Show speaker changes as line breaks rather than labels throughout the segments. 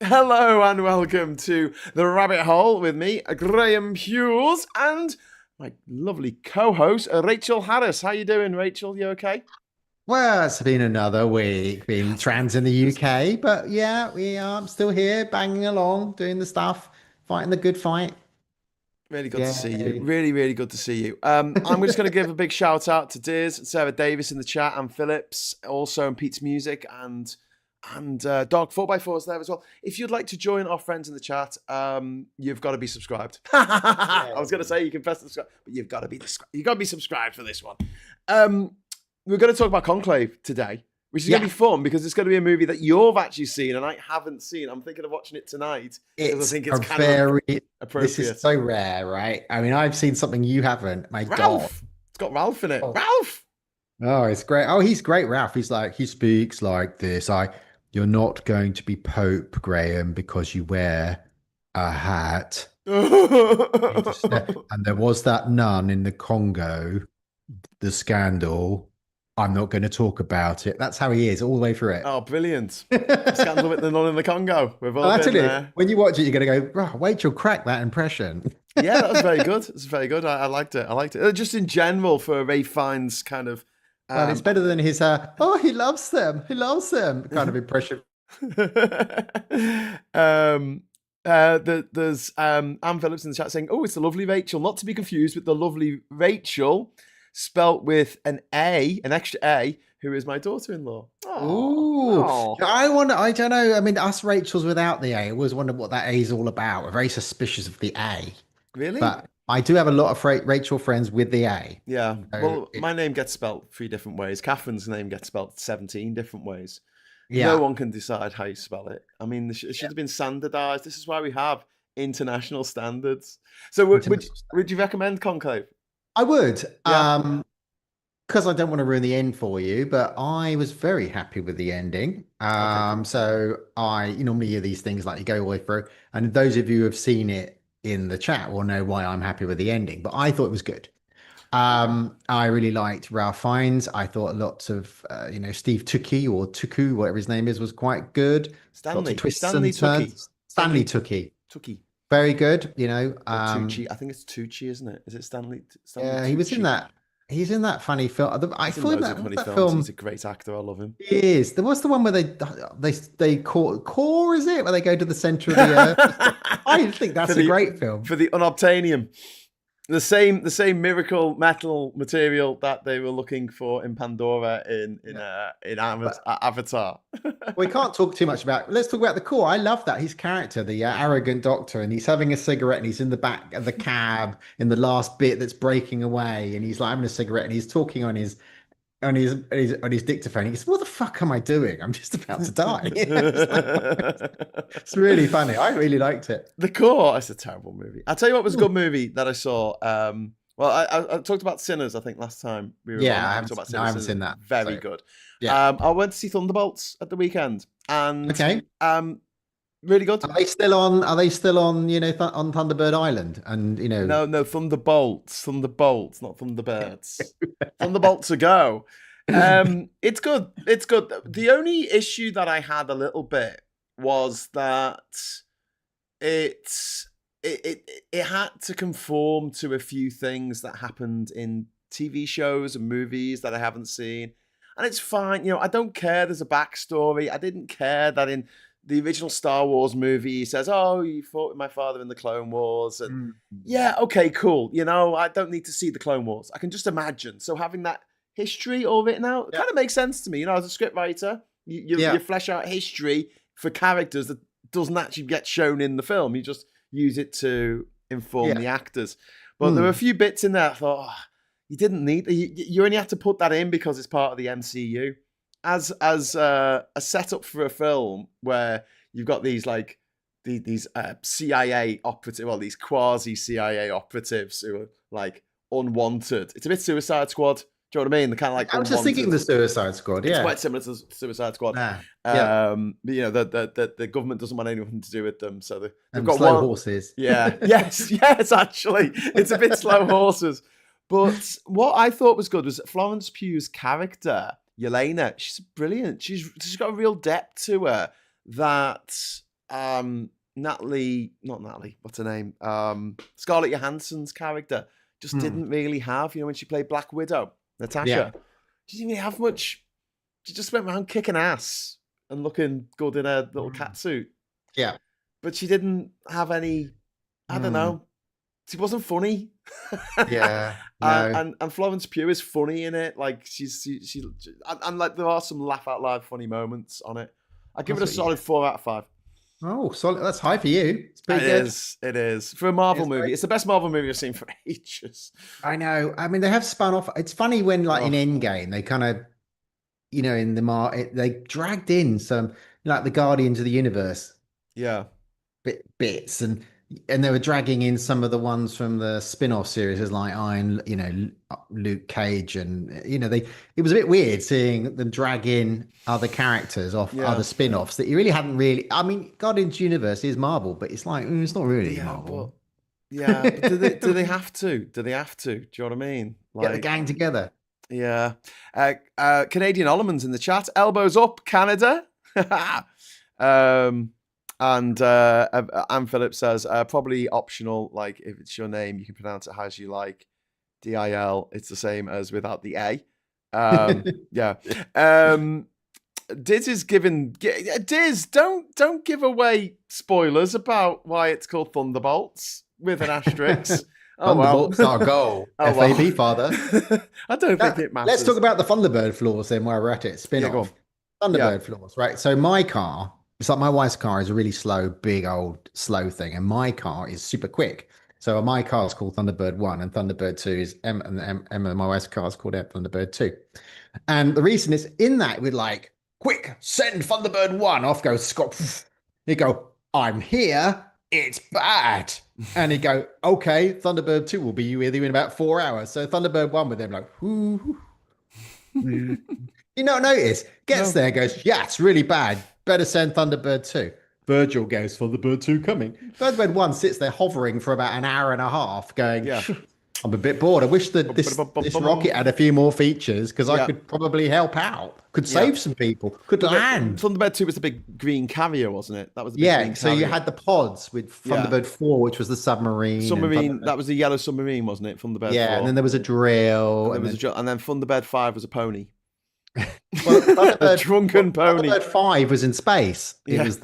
Hello and welcome to The Rabbit Hole with me, Graham Hughes, and my lovely co-host, Rachel Harris. How you doing, Rachel? You okay?
Well, it's been another week, been
Has it?
trans in the UK, but yeah, we are I'm still here, banging along, doing the stuff, fighting the good fight.
Really good to see you.
Yay.
Really, really good to see you. I'm just going to give a big shout out to Diz and Sarah Davis in the chat, and Phillips, also, and Pete's Music, and Dog 4x4 is there as well. If you'd like to join our friends in the chat, you've got to be subscribed. I was going to
Yay.
say you can press the subscribe, but you've got to be subscribed for this one. Um, we're going to talk about Conclave today, which is going to
Yeah,
be fun because it's going to be a movie that you've actually seen and I haven't seen. I'm thinking of watching it tonight because I
it's
think it's
a
kind of
this is
appropriate.
so rare, right? I mean, I've seen something you haven't. My God.
Ralph. It's got Ralph in it.
Oh,
Ralph.
oh, it's great. Oh, he's great, Ralph. He speaks like this. You're not going to be Pope, Graham, because you wear a hat. And there was that nun in the Congo, the scandal. I'm not going to talk about it. That's how he is all the way through it.
Oh, brilliant. The scandal with the nun in the Congo. We've all been
Actually,
there.
when you watch it, you're going to go, oh, wait till crack that impression.
Yeah, that was very good. It's very good. I liked it. I liked it. Just in general for Ray Fiennes kind of
Well, it's
um
better than his, oh, he loves them. He loves them kind of impression.
there's Anne Phillips in the chat saying, "Oh, it's the lovely Rachel, not to be confused with the lovely Rachel, spelt with an A, an extra A, who is my daughter-in-law." Oh,
Ooh,
oh,
I don't know. I mean, us Rachels without the A, I always wondered what that A is all about. We're very suspicious of the A,
really?
but I do have a lot of Rachel friends with the A.
Yeah.
So
Well, my name gets spelt 3 different ways. Catherine's name gets spelt 17 different ways. No
yeah.
one can decide how you spell it. I mean, it should have been standardized. This is why we have international standards. So,
International
would
standard.
you recommend Conclave?
I would,
Yeah.
because I don't want to ruin the end for you, but I was very happy with the ending.
Okay. Cool.
So you normally hear these things like you go all the way through, and those of you who have seen it in the chat will know why I'm happy with the ending. But I thought it was good.
Okay.
I really liked Ralph Fiennes. I thought lots of, Steve Tukey or Tuku, whatever his name is, was quite good. Lots of twists
Stanley
and
Tucci.
turns. Stanley
Stanley
Tukey,
Tucci
very good.
or Tucci. I think it's Tucci, isn't it? Is it Stanley
Yeah, he was in
Tucci?
that. He's in that funny film. I
He's in
thought
loads of
that
funny
that
films. He's
film
a great actor. I love him.
is. There was the one where they core is it where they go to the center of the earth. I think
for
that's a
the
great film.
for the unobtainium. The same miracle metal material that they were looking for in Pandora
Yeah.
in
But
Avatar.
we can't talk too much about. Let's talk about the core. I love that his character, the arrogant doctor, and he's having a cigarette, and he's in the back of the cab in the last bit that's breaking away, and he's like having a cigarette, and he's talking on his dictaphone. He goes, "What the fuck am I doing? I'm just about to die." It's really funny. I really liked it.
The Core. It's a terrible movie. I'll tell you what was a good movie that I saw. Well, I talked about Sinners. I think last time we were
Yeah,
on, we talked about
no, I
Sinners.
haven't
Sinners,
seen that.
very
So
good.
yeah,
I went to see Thunderbolts at the weekend, and
okay.
really good.
Are they still on? Are they still on? Th on Thunderbird Island? And
No, no, Thunderbolts, not Thunderbirds. Thunderbolts a go. It's good. It's good. The only issue that I had a little bit was that it's it had to conform to a few things that happened in TV shows and movies that I haven't seen. And it's fine, I don't care there's a backstory. I didn't care that in the original Star Wars movie he says, "Oh, you fought with my father in the Clone Wars." And
Mm.
yeah, okay, cool. I don't need to see the Clone Wars. I can just imagine. So having that history all written out
Yeah,
kind of makes sense to me. As a script writer, you
yeah,
flesh out history for characters that doesn't actually get shown in the film. You just use it to inform
yeah.
the actors. But there were a
Mm.
few bits in there I thought, you didn't need. You only have to put that in because it's part of the MCU. As a setup for a film where you've got these these CIA operative, well, these quasi CIA operatives who are like unwanted. It's a bit Suicide Squad. Do you know what I mean? They're kind of like
I was just thinking
unwanted.
the Suicide Squad.
It's
Yeah.
quite similar to Suicide Squad.
Ah, yeah.
But, the government doesn't want anything to do with them, so they've
And
got
slow
one.
horses.
Yeah, yes, yes. Actually, it's a bit slow horses. But what I thought was good was Florence Pugh's character, Yelena. She's brilliant. She's got a real depth to her that Not Natalie, what's her name? Scarlett Johansson's character just
Hmm.
didn't really have, when she played Black Widow,
Yeah.
Natasha, she didn't really have much. She just went around kicking ass and looking good in a little cat suit.
Yeah.
But she didn't have any, I don't
Hmm.
know, she wasn't funny.
Yeah. No.
And Florence Pugh is funny in it. Like and like there are some laugh out loud funny moments on it. I give it
That's
a
what you.
solid 4 out of 5.
Oh, solid. That's high for you. It's
It
pretty good.
is. It is for a Marvel
It's
movie.
great.
It's the best Marvel movie I've seen for ages.
I know. I mean, they have spun off. It's funny when, like in
Oh
Endgame, they kind of, in the they dragged in some like the Guardians of the Universe
yeah,
bits, and they were dragging in some of the ones from the spin-off series, as like Iron, Luke Cage, and they. It was a bit weird seeing them drag in other characters off other
yeah,
spin-offs that you really hadn't really. I mean, Guardians Universe is Marvel, but it's like it's not really
yeah.
Marvel.
But yeah, but do they have to? Do they have to? Do you know what I mean?
Get the
Like,
gang together.
yeah. Canadian Ollerman's in the chat. Elbows up, Canada. um, and Anne Phillips says probably optional. Like if it's your name, you can pronounce it as you like. DIL. It's the same as without the A. Yeah. Diz is giving Diz. Don't give away spoilers about why it's called Thunderbolts with an asterisk. Oh well.
Thunderbolts are goal.
Oh
FAB,
well.
father.
I don't think it
Let's talk
matters.
about the Thunderbird flaws then while we're at it. Spin
Yeah, go on.
off.
Yeah.
Thunderbird flaws, right? So my car, it's like my wife's car is a really slow, big old slow thing, and my car is super quick. So my car is called Thunderbird 1, and Thunderbird 2 is Emma, my wife's car is called Thunderbird 2. And the reason is in that we're like, quick, send Thunderbird 1. Off goes Scott. He go, I'm here. It's bad. And he go, okay, Thunderbird 2 will be with you in about 4 hours. So Thunderbird 1 with them like, whoo. Notice. Gets
No.
there, goes, yeah, it's really bad. Better send Thunderbird 2. Virgil goes, Thunderbird 2 coming. Thunderbird 1 sits there hovering for about an hour and a half, going,
Yeah.
I'm a bit bored. I wish that this rocket had a few more features because I
Yeah.
could probably help out, could
Yeah.
save some people, could land.
Thunderbird 2 was the big green carrier, wasn't it? That was the big
Yeah,
green
so you
carrier.
had the pods with
Yeah.
Thunderbird 4, which was the submarine.
Submarine. That was the yellow submarine, wasn't it? Thunderbird 4.
Yeah, and then there was a drill.
And then Thunderbird 5 was a pony.
Well,
A drunken pony.
Thunderbird 5 was in space. It
Yeah.
was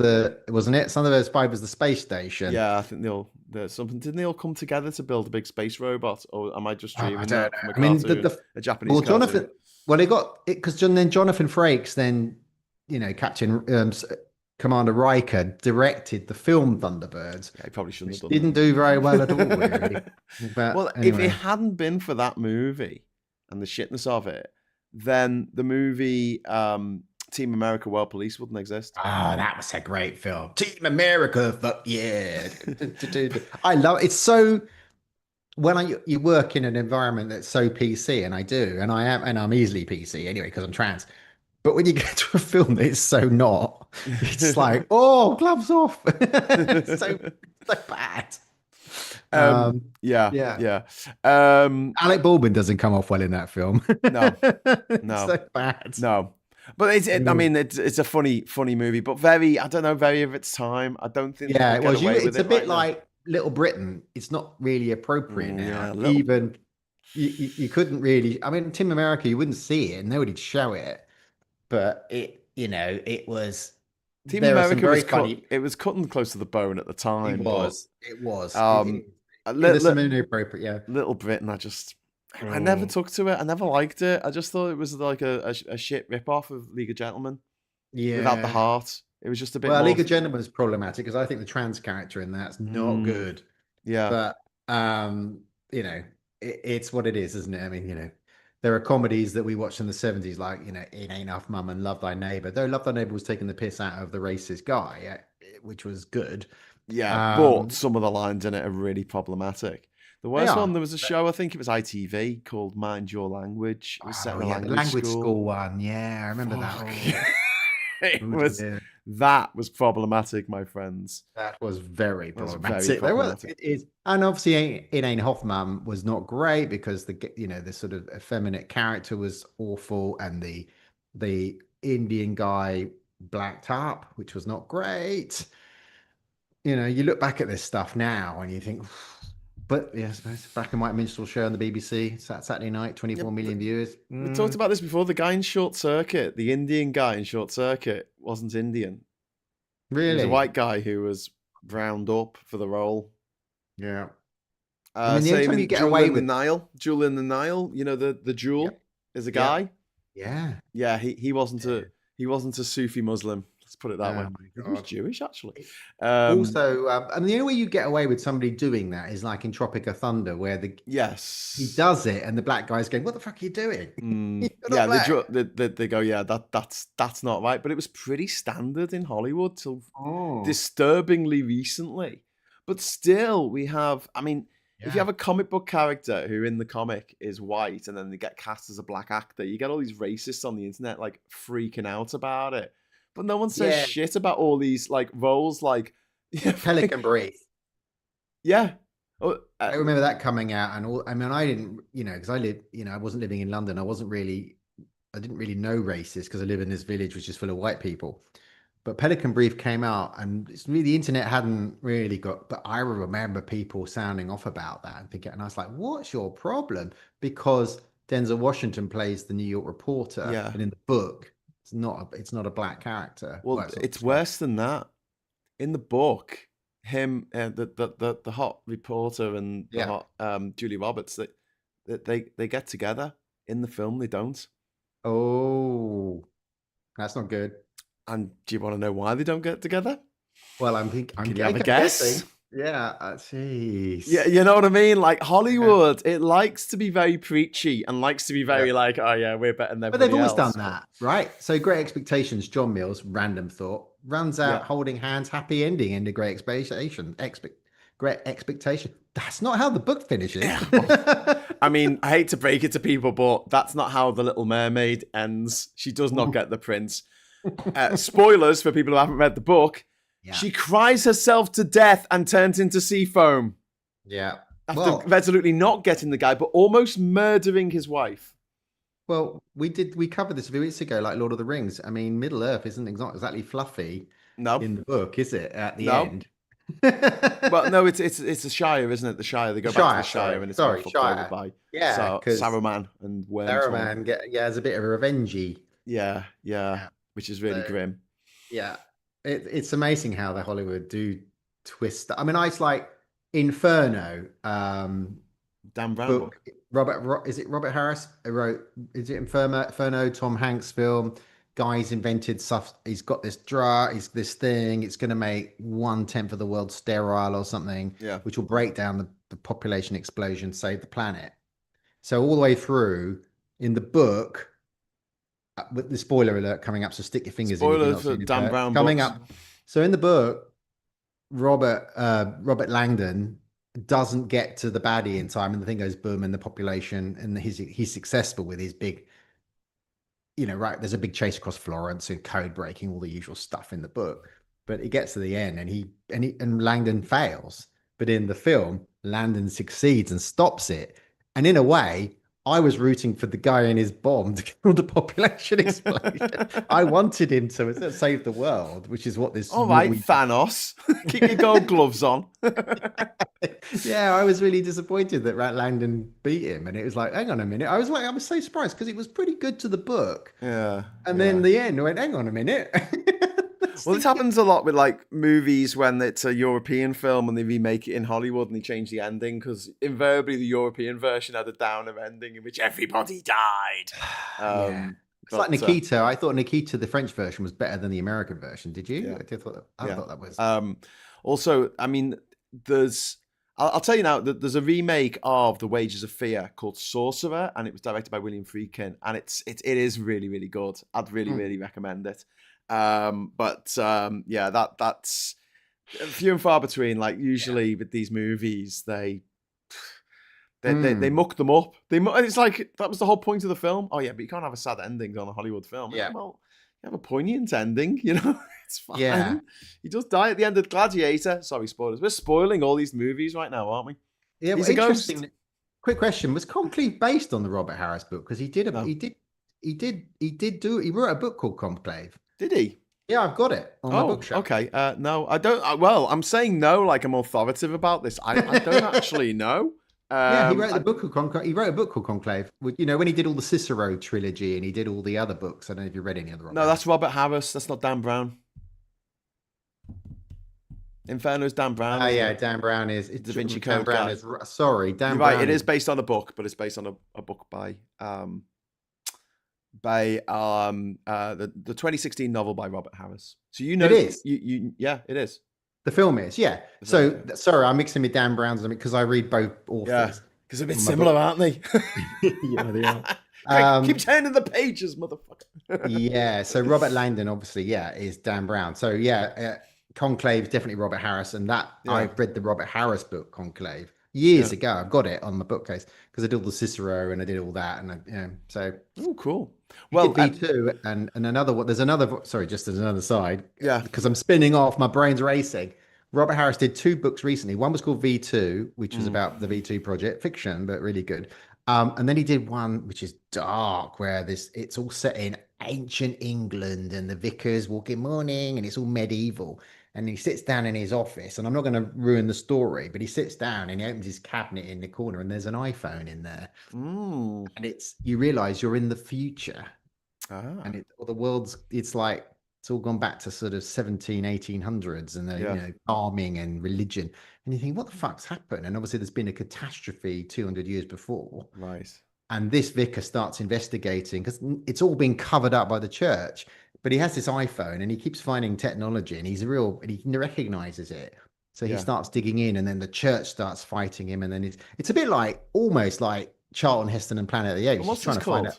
wasn't it? Thunderbird 5 was the space station.
Yeah, I think didn't they all come together to build a big space robot? Or am I just dreaming
I
that
don't
from
know.
a
I mean,
cartoon? A Japanese
well,
cartoon?
Jonathan, well, they got it because then Jonathan Frakes, then, Captain Commander Riker directed the film Thunderbirds.
Yeah, he probably shouldn't have done
Didn't do very well at all, really. But
well, if
anyway.
it hadn't been for that movie and the shitness of it, then the movie Team America World Police wouldn't exist.
Ah, that was a great film. Team America, fuck yeah. I love it's so when you work in an environment that's so PC, and I do, and I'm easily PC anyway because I'm trans. But when you get to a film that is so not, it's like, oh, gloves off. It's so bad.
Yeah.
Alec Baldwin doesn't come off well in that film.
No.
It's so bad.
No. But I mean, it's a funny movie, but very of its time. I don't think.
Yeah,
it was.
it's a bit like Little Britain. It's not really appropriate now.
Yeah,
Even you couldn't really. I mean, Team America, you wouldn't see it, and nobody'd show it. But it was.
Team America was funny. It was cutting close to the bone at the time.
It was. It was.
Little
inappropriate. Yeah.
Little Britain. I never took to it. I never liked it. I just thought it was like a shit rip-off of League of Gentlemen.
Yeah.
Without the heart. It was just a bit.
Well, League of Gentlemen is problematic because I think the trans character in that's not good.
Yeah.
But it's what it is, isn't it? I mean, there are comedies that we watched in the 70s, like, It Ain't Enough Mum and Love Thy Neighbor. Though Love Thy Neighbor was taking the piss out of the racist guy, which was good.
Yeah, but some of the lines in it are really problematic. The worst one, there was a show, I think it was ITV, called Mind Your Language. It was set in a language school
one. Yeah, I remember that one.
That was problematic, my friends.
That was very problematic.
Very problematic.
It is, and obviously, It Ain't Hoffman was not great because the sort of effeminate character was awful, and the Indian guy blacked up, which was not great. you look back at this stuff now and you think, but yeah, I suppose black and white minstrel show on the BBC, Saturday night,
Yeah,
24 million viewers.
we talked about this before. The guy in Short Circuit, the Indian guy in Short Circuit, wasn't Indian. He was a
Really?
white guy who was round up for the role.
Yeah. I mean, the only
Same
time you
in
get
Jewel
away
in the
with,
Nile. Jewel in the Nile. You know the
yeah,
jewel is a
yeah,
guy.
yeah.
Yeah, he wasn't
Yeah.
a Sufi Muslim. Let's put it that way.
Oh
I
my
think he was
God.
Jewish actually. Um,
Also, I mean, the only way you get away with somebody doing that is like in Tropic of Thunder, where he
yes.
does it and the black guy's going, "What the fuck are you doing? You're not
Yeah,
black."
they go, yeah, that's not right. But it was pretty standard in Hollywood till
Oh,
disturbingly recently. But still, we have. I mean, if you
yeah.
have a comic book character who in the comic is white and then they get cast as a black actor, you get all these racists on the internet like freaking out about it. But no one says
Yeah.
shit about all these like roles, like yeah,
Pelican Brief.
yeah. Oh,
I remember that coming out, and all. I mean, I didn't, because I lived, I wasn't living in London. I didn't really know races because I live in this village which is full of white people. But Pelican Brief came out, and it's really the internet hadn't really got. But I remember people sounding off about that and thinking, and I was like, "What's your problem?" Because Denzel Washington plays the New York reporter,
yeah.
and in the book, it's not a black character. Well,
Well,
it's not
it's
described.
worse than that. In the book, him, the hot reporter and the
Yeah.
hot Julie Roberts, they get together. In the film, they don't.
Oh, that's not good.
And do you want to know why they don't get together?
Well, I'm
Can you have a
guessing.
guess?
Yeah,
Yeah,
jeez.
you know what I mean? Like
Yeah.
Hollywood, it likes to be very preachy and likes to be
Yeah.
very like, oh yeah, we're better than
But they've
everybody
always done
else. But
that, right? So Great Expectations, John Mills, random thought, runs out
yeah.
holding hands, happy ending, into Great Expectation. Great Expectation. That's not how the book finishes.
Yeah, well, I mean, I hate to break it to people, but that's not how The Little Mermaid ends. She does not get the prince. Spoilers for people who haven't read the book.
Yeah.
She cries herself to death and turns into sea foam
Yeah.
after
Well,
resolutely not getting the guy, but almost murdering his wife.
we covered this a few weeks ago, like Lord of the Rings. I mean, Middle Earth isn't not exactly fluffy
No,
in the book, is it? At the
no.
end.
Well, no, it's a Shire, isn't it? The Shire. They go back to the Shire, and it's all
Sorry,
fucked over
Shire.
by
Yeah, because
Saruman and Wormtongue.
Saruman has a bit of a revengey.
Yeah,
Yeah.
which is really
So,
grim.
yeah, it's amazing how the Hollywood do twist. I mean, I it's like Inferno.
Dan Brown
Book.
book.
Is it Robert Harris who wrote? Is it Inferno? Tom Hanks film. Guy's invented stuff. He's got this drug. He's this thing. It's going to make 1/10 of the world sterile or something,
Yeah.
which will break down the population explosion, save the planet. So all the way through in the book, with the spoiler alert coming up. So stick your fingers in if you're
Spoilers
not
for
seeing it.
Dan Brown
Coming
books.
up. So in the book, Robert Langdon doesn't get to the baddie in time, and the thing goes boom, and the population, and he's successful with his big, right. There's a big chase across Florence and code breaking, all the usual stuff in the book. But it gets to the end, and Langdon fails. But in the film, Langdon succeeds and stops it. And in a way, I was rooting for the guy in his bomb to kill the population explosion. I wanted him to save the world, which is what this
All right,
movie.
Thanos. Keep your gold gloves on.
Yeah, I was really disappointed that Rat Langdon beat him, and it was like, hang on a minute. I was so surprised because it was pretty good to the book,
Yeah.
and then the end I went, hang on a minute.
Well, this happens a lot with like movies when it's a European film and they remake it in Hollywood and they change the ending because invariably the European version had a downer ending in which everybody died.
Yeah. It's like Nikita. I thought Nikita, the French version, was better than the American version. Did you?
Yeah.
I thought that was.
Also, I mean, I'll tell you now that there's a remake of The Wages of Fear called Sorcerer, and it was directed by William Friedkin, and it is really, really good. I'd really, really recommend it. Yeah, that's few and far between. Like usually with these movies, they muck them up. It's like that was the whole point of the film. Oh yeah, but you can't have a sad ending on a Hollywood film.
Yeah.
Well, you have a poignant ending, it's fine.
Yeah.
He does die at the end of Gladiator. Sorry, spoilers. We're spoiling all these movies right now, aren't we?
Yeah,
He's
well,
a ghost.
interesting. Quick question: was Conclave based on the Robert Harris book? Because he
No.
wrote a book called Conclave.
Did he?
Yeah, I've got it on my
Oh,
bookshelf.
okay. No, I don't. Well, I'm saying no like I'm authoritative about this. I don't actually know.
Yeah, he wrote the
I,
book of Conclave. He wrote a book called Conclave. You know, when he did all the Cicero trilogy and he did all the other books. I don't know if you read any of the Robert
no, that's
Harris.
Robert Harris. That's not Dan Brown. Inferno's Dan Brown,
Oh
isn't
yeah,
it?
Dan Brown
Da Vinci
Dan
Code
Brown
guy.
is sorry,
You're
Dan
right.
Brown
It
is
is based on a book, but it's based on a book by the 2016 novel by Robert Harris. So you
it
know
is.
you yeah, it is.
The film is, yeah.
The film is,
So
yeah.
sorry, I'm mixing with Dan Brown's because I read both
Yeah,
authors
because they're a bit
on my
similar,
book.
aren't they?
Yeah, they are.
Quick, keep
Um,
turning the pages, motherfucker.
yeah. So Robert Langdon, obviously, yeah, is Dan Brown. So yeah, Conclave is definitely Robert Harris, and that I
Yeah,
read the Robert Harris book Conclave years
yeah.
ago. I've got it on my bookcase because I did all the Cicero and I did all that, and so
Oh, cool.
he did
Well,
V2 and another one. There's another. Sorry, just as another side,
yeah.
because I'm spinning off. My brain's racing. Robert Harris did two books recently. One was called V2, which was
Mm,
about the V2 project, fiction, but really good. And then he did one which is dark, where it's all set in ancient England, and the vicar's walking morning, and it's all medieval. And he sits down in his office, and I'm not going to ruin the story, but he sits down and he opens his cabinet in the corner, and there's an iPhone in there,
mm.
and you realize you're in the future,
Ah,
and the world's it's all gone back to sort of 1800s, and
yeah.
farming and religion, and you think, what the fuck's happened? And obviously there's been a catastrophe 200 years before,
Right.
and this vicar starts investigating because it's all been covered up by the church, but he has this iPhone and he keeps finding technology, and and he recognizes it. So he
Yeah.
starts digging in, and then the church starts fighting him, and then it's a bit like, almost like Charlton Heston and Planet of the
And
Apes. He's
what's
trying
this
to find
called?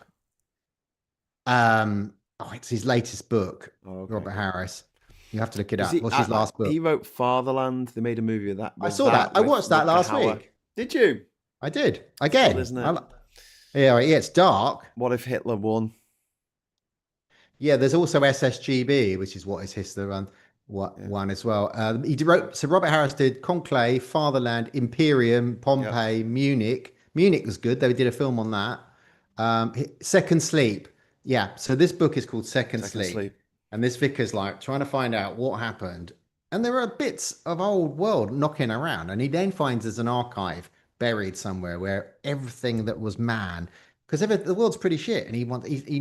out. It's his latest book,
Oh, okay.
Robert Harris. You have to look it
Because
up. What's his last
he
book?
wrote Fatherland. They made a movie of that
I
with
saw that.
that
I
with
watched that
Rutger
last
Hauer.
week.
Did you?
I did.
It's good,
Again.
isn't it?
Yeah, it's dark.
What if Hitler won?
Yeah, there's also SSGB, which is what is history run
Yeah.
one as well. So Robert Harris did Conclave, Fatherland, Imperium,
Yeah.
Pompeii, Munich. Munich was good. They did a film on that. Second Sleep. Yeah. So this book is called Second
Second
Sleep,
Sleep.
and this vicar's like trying to find out what happened. And there are bits of old world knocking around, and he then finds there's an archive buried somewhere where everything that was man, because the world's pretty shit, and he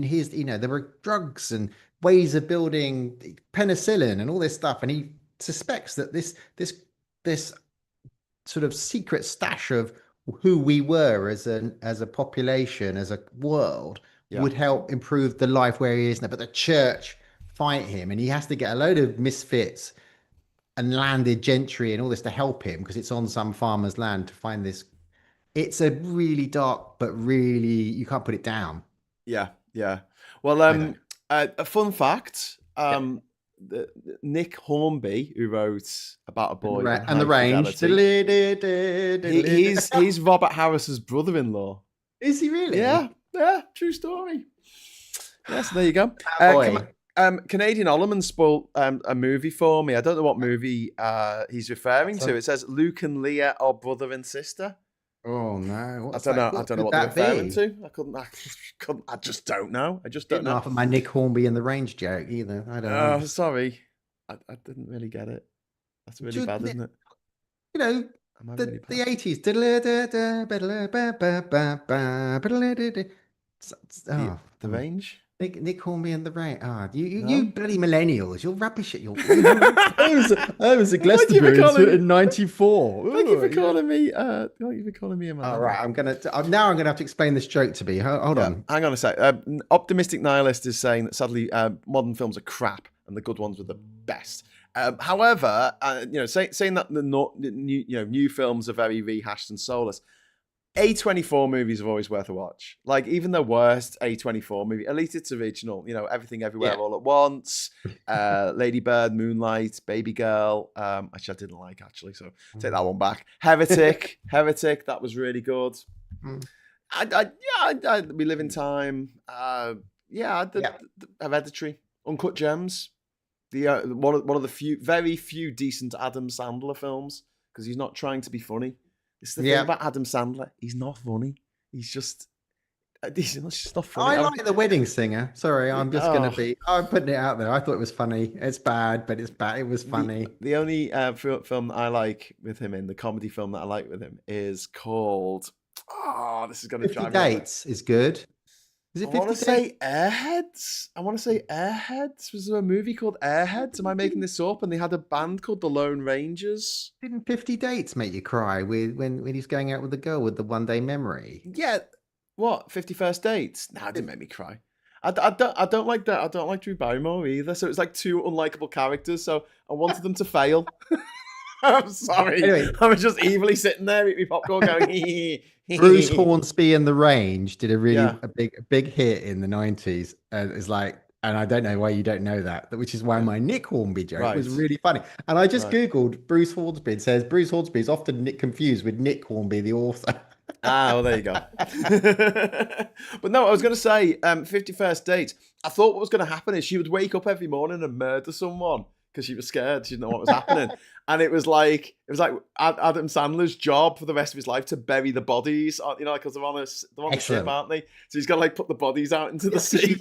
hears, there were drugs and ways of building penicillin and all this stuff, and he suspects that this sort of secret stash of who we were as a population, as a world,
Yeah.
would help improve the life where he is now. But the church fight him, and he has to get a load of misfits and landed gentry and all this to help him, because it's on some farmer's land, to find this. It's a really dark, but really, you can't put it down.
Yeah. Yeah. Well,
I don't.
a fun fact.
Yeah.
Nick Hornby, who wrote About a
And
Boy in
and the
High
range.
Fidelity, he's Robert Harris's brother-in-law.
Is he really?
Yeah. Yeah. True story. Yes. There you go.
Boy.
Canadian Ollerman spoiled a movie for me. I don't know what movie he's referring to. It says Luke and Leah are brother and sister.
Oh no!
I don't know. I don't know what they're referring to. I couldn't. I just don't know. I just don't
Didn't
know.
laugh at my Nick Hornby and the range joke either. I don't know.
Oh, sorry. I didn't really get it. That's really bad, isn't it?
You know,
Am I
the
really bad?
the 80s.
The range?
Nick Hornby and the Rain. You
No?
bloody millennials. You're rubbish at your. I was at
Thank you for
Glastonbury
calling-
in '94.
Thank you for calling me. Thank you for calling me a man.
All right, I'm gonna have to explain this joke to me. Hold on.
Hang on a sec. Optimistic Nihilist is saying that sadly modern films are crap and the good ones were the best. However, saying that new films are very rehashed and soulless. A24 movies are always worth a watch. Like, even the worst A24 movie, at least it's original. Everything Everywhere All at Once, Lady Bird, Moonlight, Baby Girl. Actually, I didn't like, so take that one back. Heretic, that was really good. We Live in Time. Hereditary, Uncut Gems. One of the very few decent Adam Sandler films, because he's not trying to be funny. It's the thing about Adam Sandler. He's not funny. He's just It's not funny.
I like The Wedding Singer. Sorry, I'm just gonna
Oh,
be. I'm putting it out there. I thought it was funny. It's bad, but it's bad. It was
the
funny.
the only film that I like with him in the comedy film that I like with him is called. Oh, this is gonna
50
drive me up.
Dates is good. Is
I
it
want
50
to
Dates?
say Airheads. I want to say Airheads. Was there a movie called Airheads? Am I making this up? And they had a band called the Lone Rangers.
Didn't 50 Dates make you cry with when he's going out with the girl with the one day memory?
Yeah. What? 51st Dates? No, it didn't make me cry. I don't like that. I don't like Drew Barrymore either. So it's like two unlikable characters. So I wanted them to fail. I'm sorry.
Anyway,
I was just evilly sitting there eating my popcorn going, hee hee
Bruce
hee.
Hornsby and the Range did a really
Yeah,
a big hit in the 90s. And it's like, and I don't know why you don't know that, which is why
yeah.
my Nick Hornby joke
Right,
was really funny. And I just
right.
Googled Bruce Hornsby. It says Bruce Hornsby is often confused with Nick Hornby, the author.
Ah, well, there you go. But no, I was going to say, 51st Dates. I thought what was going to happen is she would wake up every morning and murder someone because she was scared. She didn't know what was happening. And it was like Adam Sandler's job for the rest of his life to bury the bodies, because they're on the ship,
Excellent.
aren't they? So he's got to like put the bodies out into the
Yeah, 'cause
sea.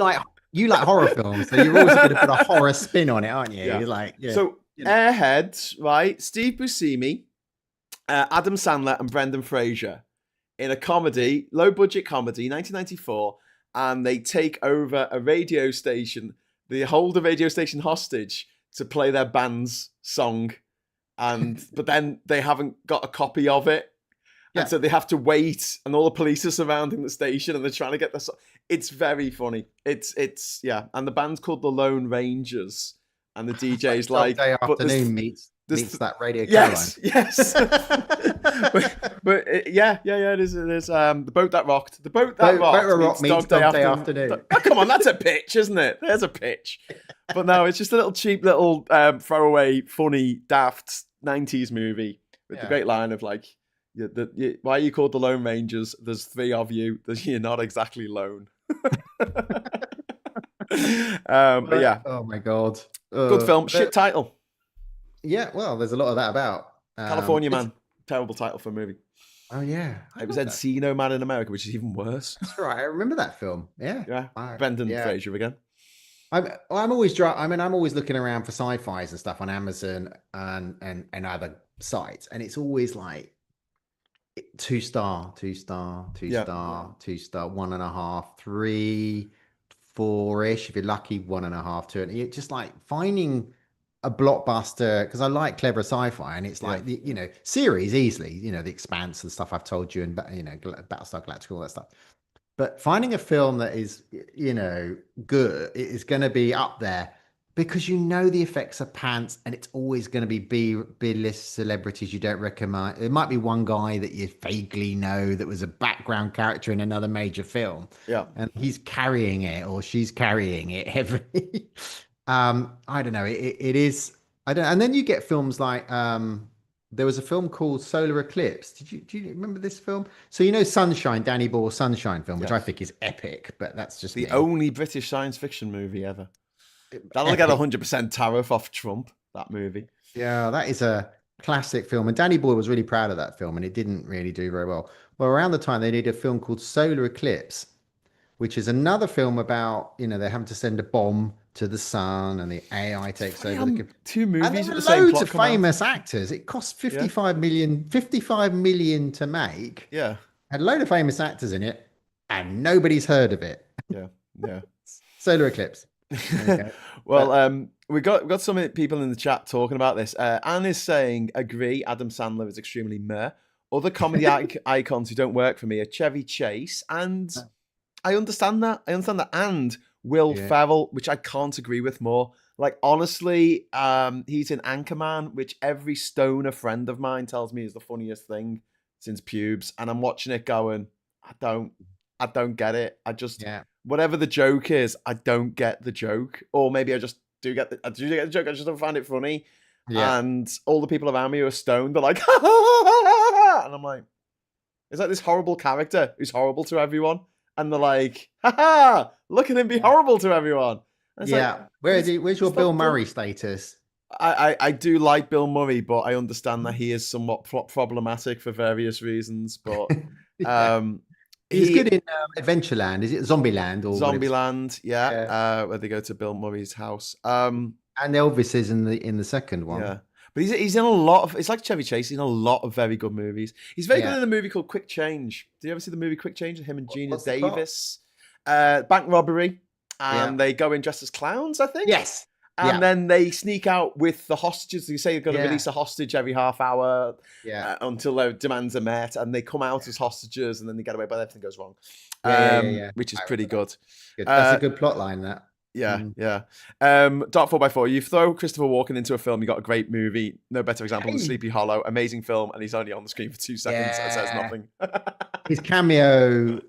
you like horror films, so you're always going to put a horror spin on it, aren't you?
Yeah.
You're like, yeah,
So
you know.
Airheads, right? Steve Buscemi, Adam Sandler, and Brendan Fraser in a comedy, low budget comedy, 1994, and they take over a radio station. They hold a radio station hostage to play their band's song, but then they haven't got a copy of it, and
Yeah.
so they have to wait, and all the police are surrounding the station, and they're trying to get the song. It's very funny. It's yeah, and the band's called the Lone Rangers, and the
It's like
DJ's
Dog
like,
Day
but
Afternoon meets
there's
that Radio Caroline.
yes. Yeah. It is. The boat that rocked. The boat that
Boat
rocked
Rock
meets Dog Day
Afternoon.
Oh, come on, that's a pitch, isn't it? There's a pitch. But no, it's just a little cheap, little throwaway, funny, daft '90s movie with the great line of like, "Why are you called the Lone Rangers? There's three of you. You're not exactly lone." But yeah,
Oh my God.
good film. Shit title.
Yeah, well, there's a lot of that about.
California Man. Terrible title for a movie.
Oh yeah,
It was Encino Man in America, which is even worse.
That's right. I remember that film. Yeah.
Yeah, Brendan Fraser again.
I'm always looking around for sci-fis and stuff on Amazon and other sites, and it's always like 2 star, 2 star, 2 star, 2 star, 1.5, 3, 4-ish. If you're lucky, 1.5, 2. And you're just like finding a blockbuster because I like clever sci-fi, and it's like the series easily, The Expanse and stuff I've told you, and Battlestar Galactica, all that stuff. But finding a film that is, good, it is going to be up there because the effects are pants, and it's always going to be B-list celebrities you don't recognize. There might be one guy that you vaguely know that was a background character in another major film.
Yeah.
And he's carrying it or she's carrying it heavily. I don't know. It is. I don't. And then you get films like there was a film called Solar Eclipse. Do you remember this film? So Sunshine, Danny Boyle's Sunshine film, which I think is epic, but that's just
the only British science fiction movie ever. That'll get 100% tariff off Trump. That movie.
Yeah, that is a classic film, and Danny Boyle was really proud of that film, and it didn't really do very well. Well, around the time they did a film called Solar Eclipse, which is another film about they're having to send a bomb to the sun, and the AI takes over.
Two movies
and
with the same
loads
plot
of famous actors. It cost 55 million to make.
Yeah,
had a load of famous actors in it, and nobody's heard of it.
Yeah.
Solar Eclipse.
Well, we got some people in the chat talking about this. Anne is saying, agree, Adam Sandler is extremely meh. Other comedy icons who don't work for me are Chevy Chase, and I understand that. And Will Ferrell, which I can't agree with more. Like, honestly, he's in Anchorman, which every stoner friend of mine tells me is the funniest thing since pubes, and I'm watching it going, I don't get it. I just whatever the joke is, I don't get the joke. Or maybe I just do get the joke. I just don't find it funny. Yeah. And all the people around me who are stoned, they're like, ha, ha, ha, ha, ha. And I'm like, it's like this horrible character who's horrible to everyone. And they're like, ha ha, look at him be horrible to everyone.
Like, where's your Bill Murray status?
I do like Bill Murray, but I understand that he is somewhat problematic for various reasons. But
He was
He
good in Adventureland. Is it Zombieland or whatever?
Zombieland, yeah,
Yeah.
where they go to Bill Murray's house.
And Elvis is in the second one.
Yeah. But he's in a lot of. It's like Chevy Chase. He's in a lot of very good movies. He's very good
Yeah.
in a movie called Quick Change. Did you ever see the movie Quick Change with him and Gina
What's the plot?
Davis? Bank robbery,
Yeah.
and they go in dressed as clowns, I think.
Yes.
And
Yeah.
then they sneak out with the hostages. They say they're going to
Yeah.
release a hostage every half hour
Yeah.
until their demands are met, and they come out as hostages, and then they get away, but everything goes wrong.
Yeah.
Which is
I
pretty
remember
good.
that. Good. That's a good plot line, that.
Yeah,
Mm.
yeah. Dark 4x4. You throw Christopher Walken into a film, you got a great movie. No better example than
Hey.
Sleepy Hollow. Amazing film, and he's only on the screen for 2 seconds. It says
Yeah.
nothing.
His cameo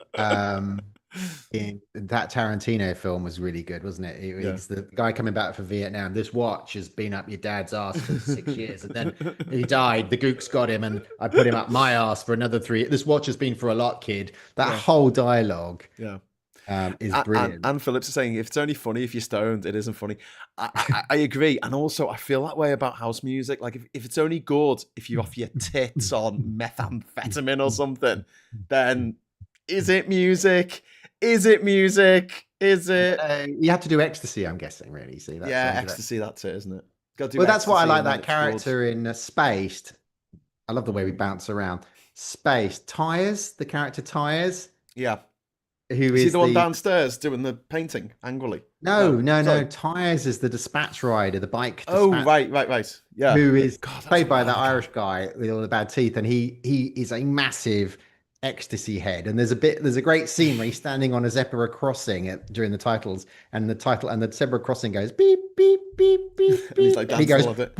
in that Tarantino film was really good, wasn't it? He's the guy coming back from Vietnam. This watch has been up your dad's ass for 6 years, and then he died. The gooks got him, and I put him up my ass for another 3. This watch has been for a lot, kid. That whole dialogue.
Yeah.
Is brilliant.
And Phillips is saying, if it's only funny if you're stoned, it isn't funny. I agree. And also, I feel that way about house music. Like, if it's only good if you're off your tits on methamphetamine or something, then is it music? Is it music? Is it?
You have to do ecstasy, I'm guessing, really. See that?
Yeah, ecstasy, that's it, isn't it?
Well, that's why I like that character in Spaced. I love the way we bounce around. Spaced. Tyres, the character Tyres.
Yeah.
Who
is he
is
the one downstairs doing the painting angrily?
No. Tyres is the dispatch rider, the bike. Dispatch,
oh, right. Yeah.
Who is played by that Irish guy with all the bad teeth, and he is a massive ecstasy head. And there's a great scene where he's standing on a zebra crossing during the titles, and the zebra crossing goes beep beep beep beep beep.
He's like dancing,
he goes,
all of it.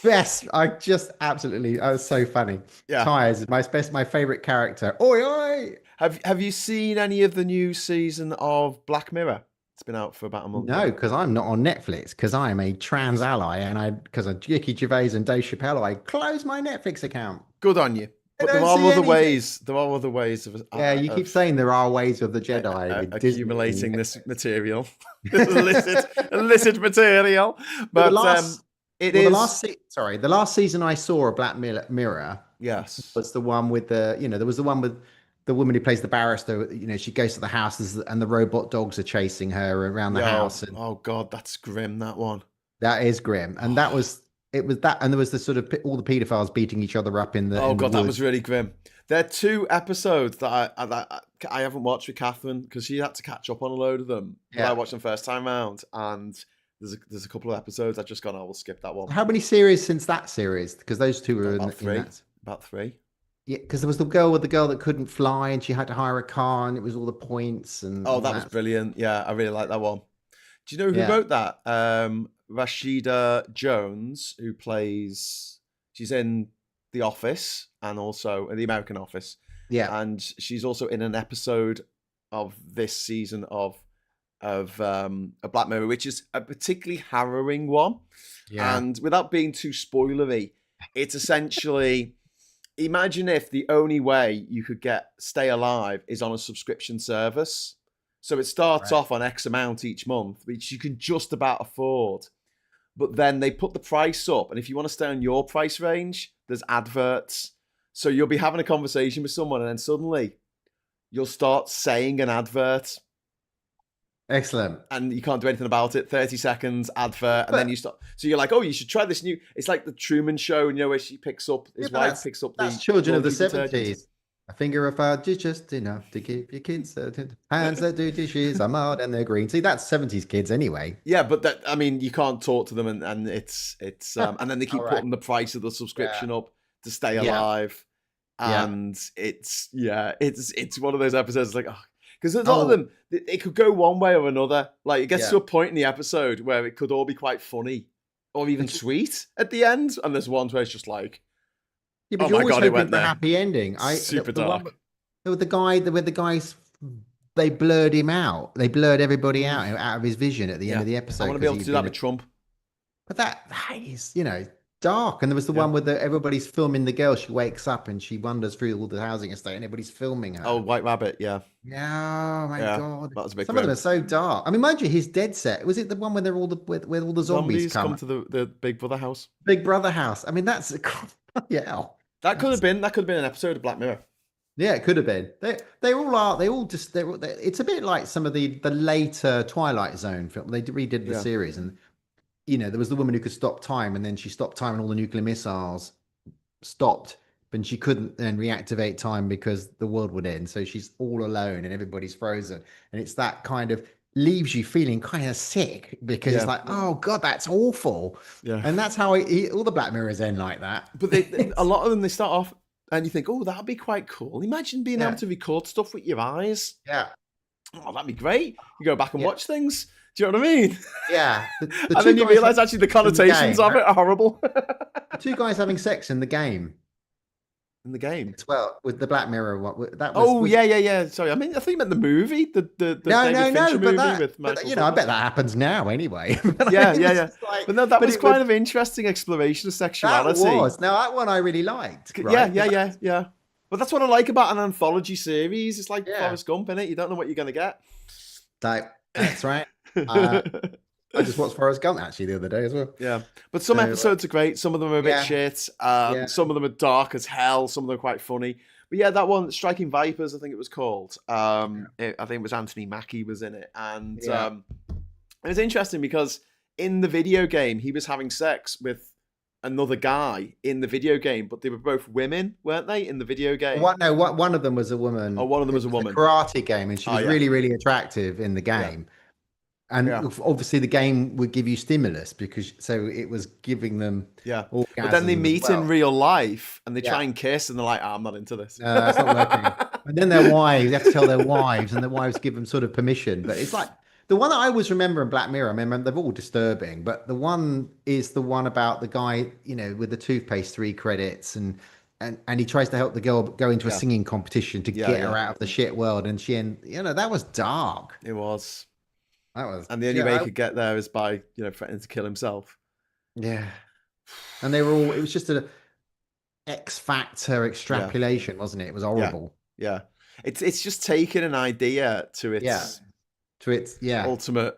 Best. I was so funny.
Yeah.
Tyres is my favorite character. Oi oi.
Have you seen any of the new season of Black Mirror? It's been out for about a month.
No, because I'm not on Netflix, because I am a trans ally, and because of Ricky Gervais and Dave Chappelle, I closed my Netflix account.
Good on you. But there are other ways. There are other ways of.
Yeah, you keep saying there are ways of the Jedi
accumulating this material, this illicit material. But the
last season I saw of Black Mirror.
Yes,
was the one with there was the one with the woman who plays the barrister. She goes to the house and the robot dogs are chasing her around the house. And
oh God, that's grim. That one.
That is grim, and that was. It was that, and there was the sort of all the paedophiles beating each other up in the.
Oh God, that was really grim. There are 2 episodes that I haven't watched with Catherine because she had to catch up on a load of them. Yeah. I watched them first time round, and there's a couple of episodes I just gone. I will skip that one.
How many series since that series? Because those 2 were
about 3.
In that.
About 3.
Yeah, because there was the girl that couldn't fly, and she had to hire a car, and it was all the points and.
Oh, that was brilliant! Yeah, I really like that one. Do you know who wrote that? Rashida Jones, who she's in The Office and also in The American Office.
Yeah.
And she's also in an episode of this season of a Black Mirror, which is a particularly harrowing one. Yeah. And without being too spoilery, it's essentially, imagine if the only way you could stay alive is on a subscription service. So it starts off on X amount each month, which you can just about afford. But then they put the price up. And if you want to stay on your price range, there's adverts. So you'll be having a conversation with someone and then suddenly you'll start saying an advert.
Excellent.
And you can't do anything about it. 30 seconds, advert. And then you start. So you're like, oh, you should try this new. It's like the Truman Show, where she picks up, his wife picks up
that's children of the 70s. A finger of fudge is just enough to give your kids hands that do dishes are mild and they're green. See, that's 70s kids anyway.
Yeah, but you can't talk to them and it's and then they keep putting the price of the subscription up to stay alive. And it's one of those episodes like, because there's a lot of them, it could go one way or another. Like it gets to a point in the episode where it could all be quite funny or even sweet at the end. And there's ones where it's just like,
yeah, but you're always hoping for a happy ending.
Super dark.
With the guys, they blurred him out. They blurred everybody out of his vision at the end of the episode.
I want to be able to do that with Trump.
But that is, dark. And there was the one where everybody's filming the girl. She wakes up and she wanders through all the housing estate and everybody's filming her.
Oh, White Rabbit, yeah.
Yeah, oh my God.
That was a big
Some of them are so dark. I mean, mind you, his dead set. Was it the one where they're all where all the zombies
come to the Big Brother house?
Big Brother house. I mean, that's yeah.
That could have been an episode of Black Mirror.
Yeah, it could have been. They all are. They all just. It's a bit like some of the later Twilight Zone film. They redid the
Yeah.
series, and there was the woman who could stop time, and then she stopped time, and all the nuclear missiles stopped, but she couldn't then reactivate time because the world would end. So she's all alone, and everybody's frozen, and it's that kind of leaves you feeling kind of sick because it's like, oh God, that's awful.
Yeah.
And that's how all the Black Mirrors end like that.
But a lot of them, they start off and you think, oh, that'd be quite cool. Imagine being able to record stuff with your eyes.
Yeah.
Oh, that'd be great. You go back and watch things. Do you know what I mean?
Yeah.
And then you realise actually the connotations of it are horrible.
The two guys having sex in the game.
In the game,
well, with the Black Mirror, that was.
Yeah. Sorry, I think you meant the movie, the David Fincher movie with Michael.
I bet that happens now anyway.
Yeah. But no, that was quite an interesting exploration of sexuality.
That was. Now that one I really liked.
Right? Yeah. But that's what I like about an anthology series. It's like Forrest Gump, innit? You don't know what you're gonna get.
That's right. I just watched Forrest Gump actually the other day as well.
Yeah, but some episodes are great. Some of them are a bit shit. Some of them are dark as hell. Some of them are quite funny. But yeah, that one, Striking Vipers, I think it was called. I think it was Anthony Mackie was in it. And it was interesting because in the video game, he was having sex with another guy in the video game, but they were both women, weren't they, in the video game?
One of them was a woman.
Oh, one of them was a woman.
A karate game, and she was really, really attractive in the game. Yeah. And obviously the game would give you stimulus so it was giving them orgasms.
But then they meet in real life and they try and kiss and they're like, I'm not into this.
No, that's not working. And then their wives, they have to tell their wives, and their wives give them sort of permission. But it's like the one that I always remember in Black Mirror, I remember they're all disturbing, but the one is the one about the guy, with the toothpaste 3 credits and he tries to help the girl go into a singing competition to get her out of the shit world. And that was dark.
It was. And the only
Yeah,
way he could get there is by, threatening to kill himself.
Yeah. And it was just an X Factor extrapolation, wasn't it? It was horrible.
Yeah. It's just taking an idea to its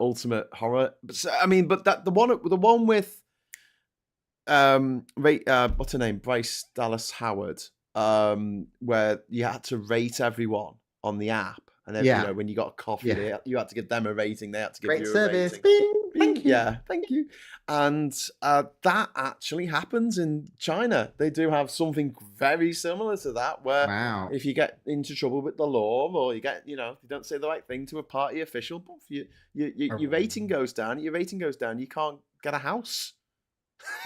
ultimate horror. But the one with what's her name? Bryce Dallas Howard, where you had to rate everyone on the app. And when you got a coffee, you had to give them a rating. They had to give you a rating.
Thank you.
Yeah, thank you. And that actually happens in China. They do have something very similar to that, where if you get into trouble with the law, or you get, you don't say the right thing to a party official, your rating goes down. Your rating goes down. You can't get a house.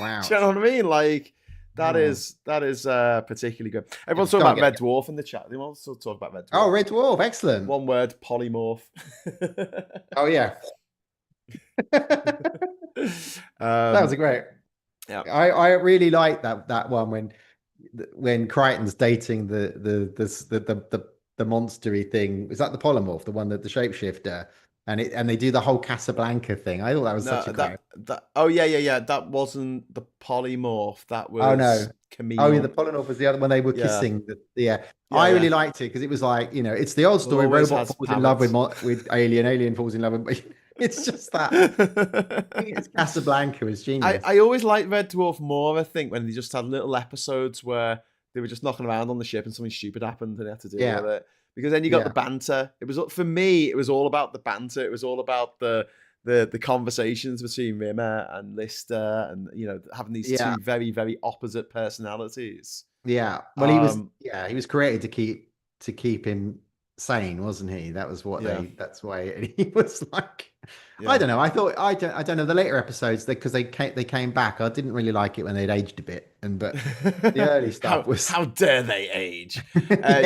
Wow.
Do you know what I mean? Like. That is particularly good. Everyone's talking about Red Dwarf in the chat. They want to talk about Red Dwarf.
Oh, Red Dwarf, excellent.
One word, polymorph.
Oh yeah. That was great. Yeah, I really like that one when Crichton's dating the monstery thing. Is that the polymorph, the one that the shapeshifter? And they do the whole Casablanca thing. I thought that was such a great.
That wasn't the polymorph. That was Camille.
Oh yeah, the polymorph was the other when they were kissing. I really liked it because it was like, it's the old story. Robot falls in love with alien falls in love with. It's just that. It's Casablanca is genius.
I always liked Red Dwarf more. I think when they just had little episodes where they were just knocking around on the ship and something stupid happened and they had to deal with it. Because then you got the banter. It was, for me, it was all about the banter. It was all about the conversations between Rimmer and Lister, and having these two very, very opposite personalities.
Yeah. Well, he was created to keep him sane, wasn't he? That was what that's why he was like. I don't know. I don't know the later episodes because they came back. I didn't really like it when they'd aged a bit, but the early stuff was
how dare they age?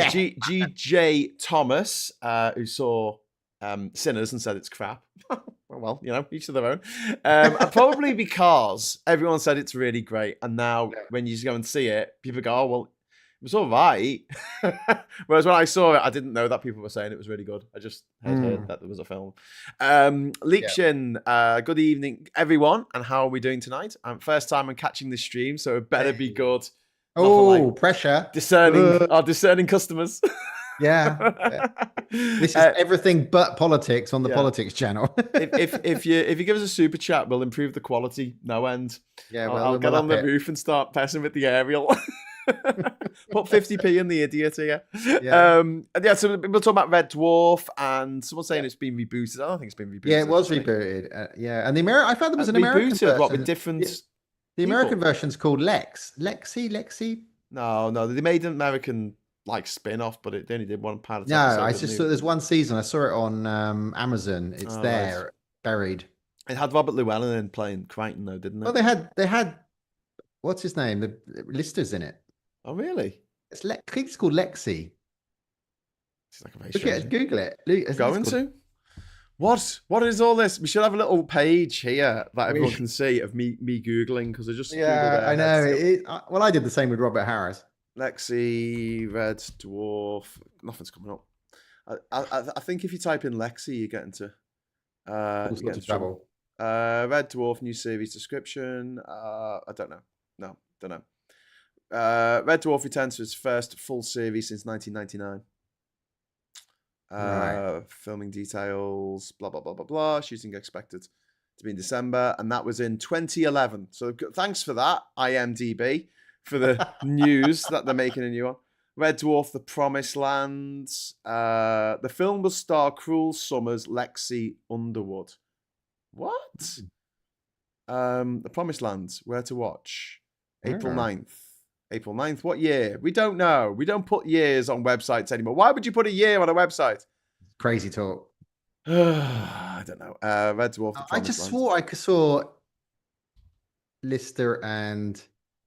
G.J. Thomas, who saw Sinners and said it's crap. Well, each of their own. Probably because everyone said it's really great, and now when you go and see it, people go, "Oh well, it was all right." Whereas when I saw it, I didn't know that people were saying it was really good. I just heard that there was a film. Leakshin, good evening, everyone, and how are we doing tonight? First time I'm catching this stream, so it better be good.
Oh, pressure!
Discerning customers.
Yeah. This is everything but politics on the politics channel.
if you give us a super chat, we'll improve the quality no end.
Yeah,
I'll get on the roof and start passing with the aerial. Put 50p in the idiot here.
Yeah.
And yeah, so we'll talk about Red Dwarf, and someone's saying
Yeah.
it's been rebooted. I don't think it's been
Yeah, it
rebooted.
was
Actually.
rebooted. Yeah, and the I found there was an American
Rebooted, what, with
version.
different
Yeah, the American
people?
version's called Lexi.
No, they made an American like spin-off, but they only did one pilot
No,
episode,
I
didn't
just
they?
saw there's one season. I saw it on Amazon. It's
Oh, right.
there, buried.
It had Robert Llewellyn in playing Crichton, though, didn't
Well,
it?
they had what's his name? The Lister's in it.
Oh, really?
I think it's called Lexi.
It's like a very
Look
strange
at it,
name.
Google it. I think it's
Going
called-
to? What is all this? We should have a little page here that everyone
We-
can see of me googling, because I just
Yeah,
googled
I know.
it.
Well, I did the same with Robert Harris.
Lexi, Red Dwarf. Nothing's coming up. I think if you type in Lexi, you get into
All
you
sorts
get
of
into trouble.
trouble.
Red Dwarf new series description. I don't know. No, don't know. Red Dwarf returns to its first full series since 1999.
Right.
Filming details, blah blah blah blah blah. Shooting expected to be in December, and that was in 2011. So thanks for that, IMDb, for the news that they're making a new one. Red Dwarf: The Promised Land. The film will star Cruel Summer's Lexi Underwood. What? The Promised Land. Where to watch? April 9th. April 9th. What year? We don't know. We don't put years on websites anymore. Why would you put a year on a website?
Crazy talk.
I don't know. Red Dwarf: The
I
Promised
just
Land.
swore I saw Lister and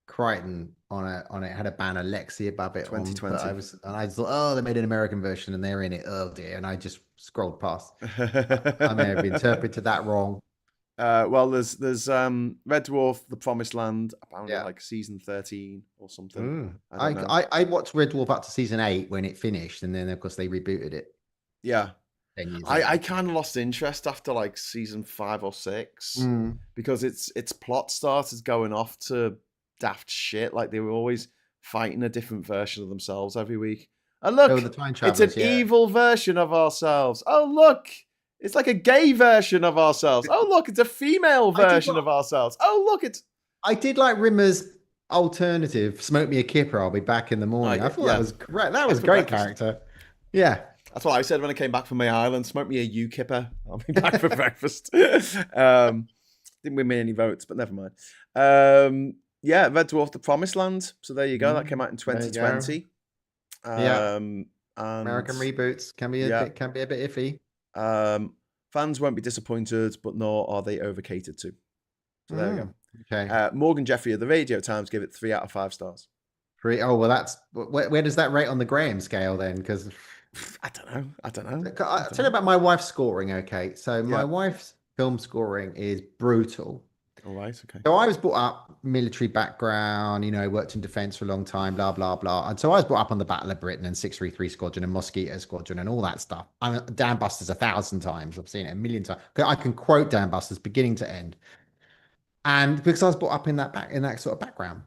Crichton on it had a banner Lexi above it.
2020.
But I thought, oh, they made an American version and they're in it. Oh dear, and I just scrolled past. I may have interpreted that wrong.
Well, there's Red Dwarf: The Promised Land, apparently
Yeah.
like season 13 or something.
I watched Red Dwarf up to season 8 when it finished, and then of course they rebooted it.
Yeah.
10 years
I
later.
kind of lost interest after like season 5 or 6
Mm.
because its plot started going off to daft shit. Like they were always fighting a different version of themselves every week. And look,
Oh, the time
it's
travelers,
an
yeah.
evil version of ourselves. Oh, look, it's like a gay version of ourselves. Oh, look, it's a female version of ourselves. Oh, look, it's.
I did like Rimmer's alternative, "Smoke me a kipper, I'll be back in the morning." I thought that was great. That was a great character. Yeah.
That's what I said when I came back from my island. Smoke me a U-kipper. I'll be back for breakfast. Didn't win me any votes, but never mind. Yeah, Red Dwarf: The Promised Land. So there you go. That came out in 2020.
Yeah.
And,
American reboots can be a bit iffy.
Fans won't be disappointed, but nor are they overcatered to. So there you go.
Okay.
Morgan Jeffrey of the Radio Times gave it 3 out of 5 stars.
Oh, well, that's where does that rate on the Graham scale then? Because
I don't know.
I'll tell you about my wife's scoring. Okay, so my wife's film scoring is brutal.
All right. Okay.
So I was brought up military background, worked in defense for a long time, blah, blah, blah. And so I was brought up on the Battle of Britain and 633 Squadron and Mosquito Squadron and all that stuff. Dan Busters 1,000 times. I've seen it a million times. I can quote Dan Busters beginning to end. And because I was brought up in that sort of background.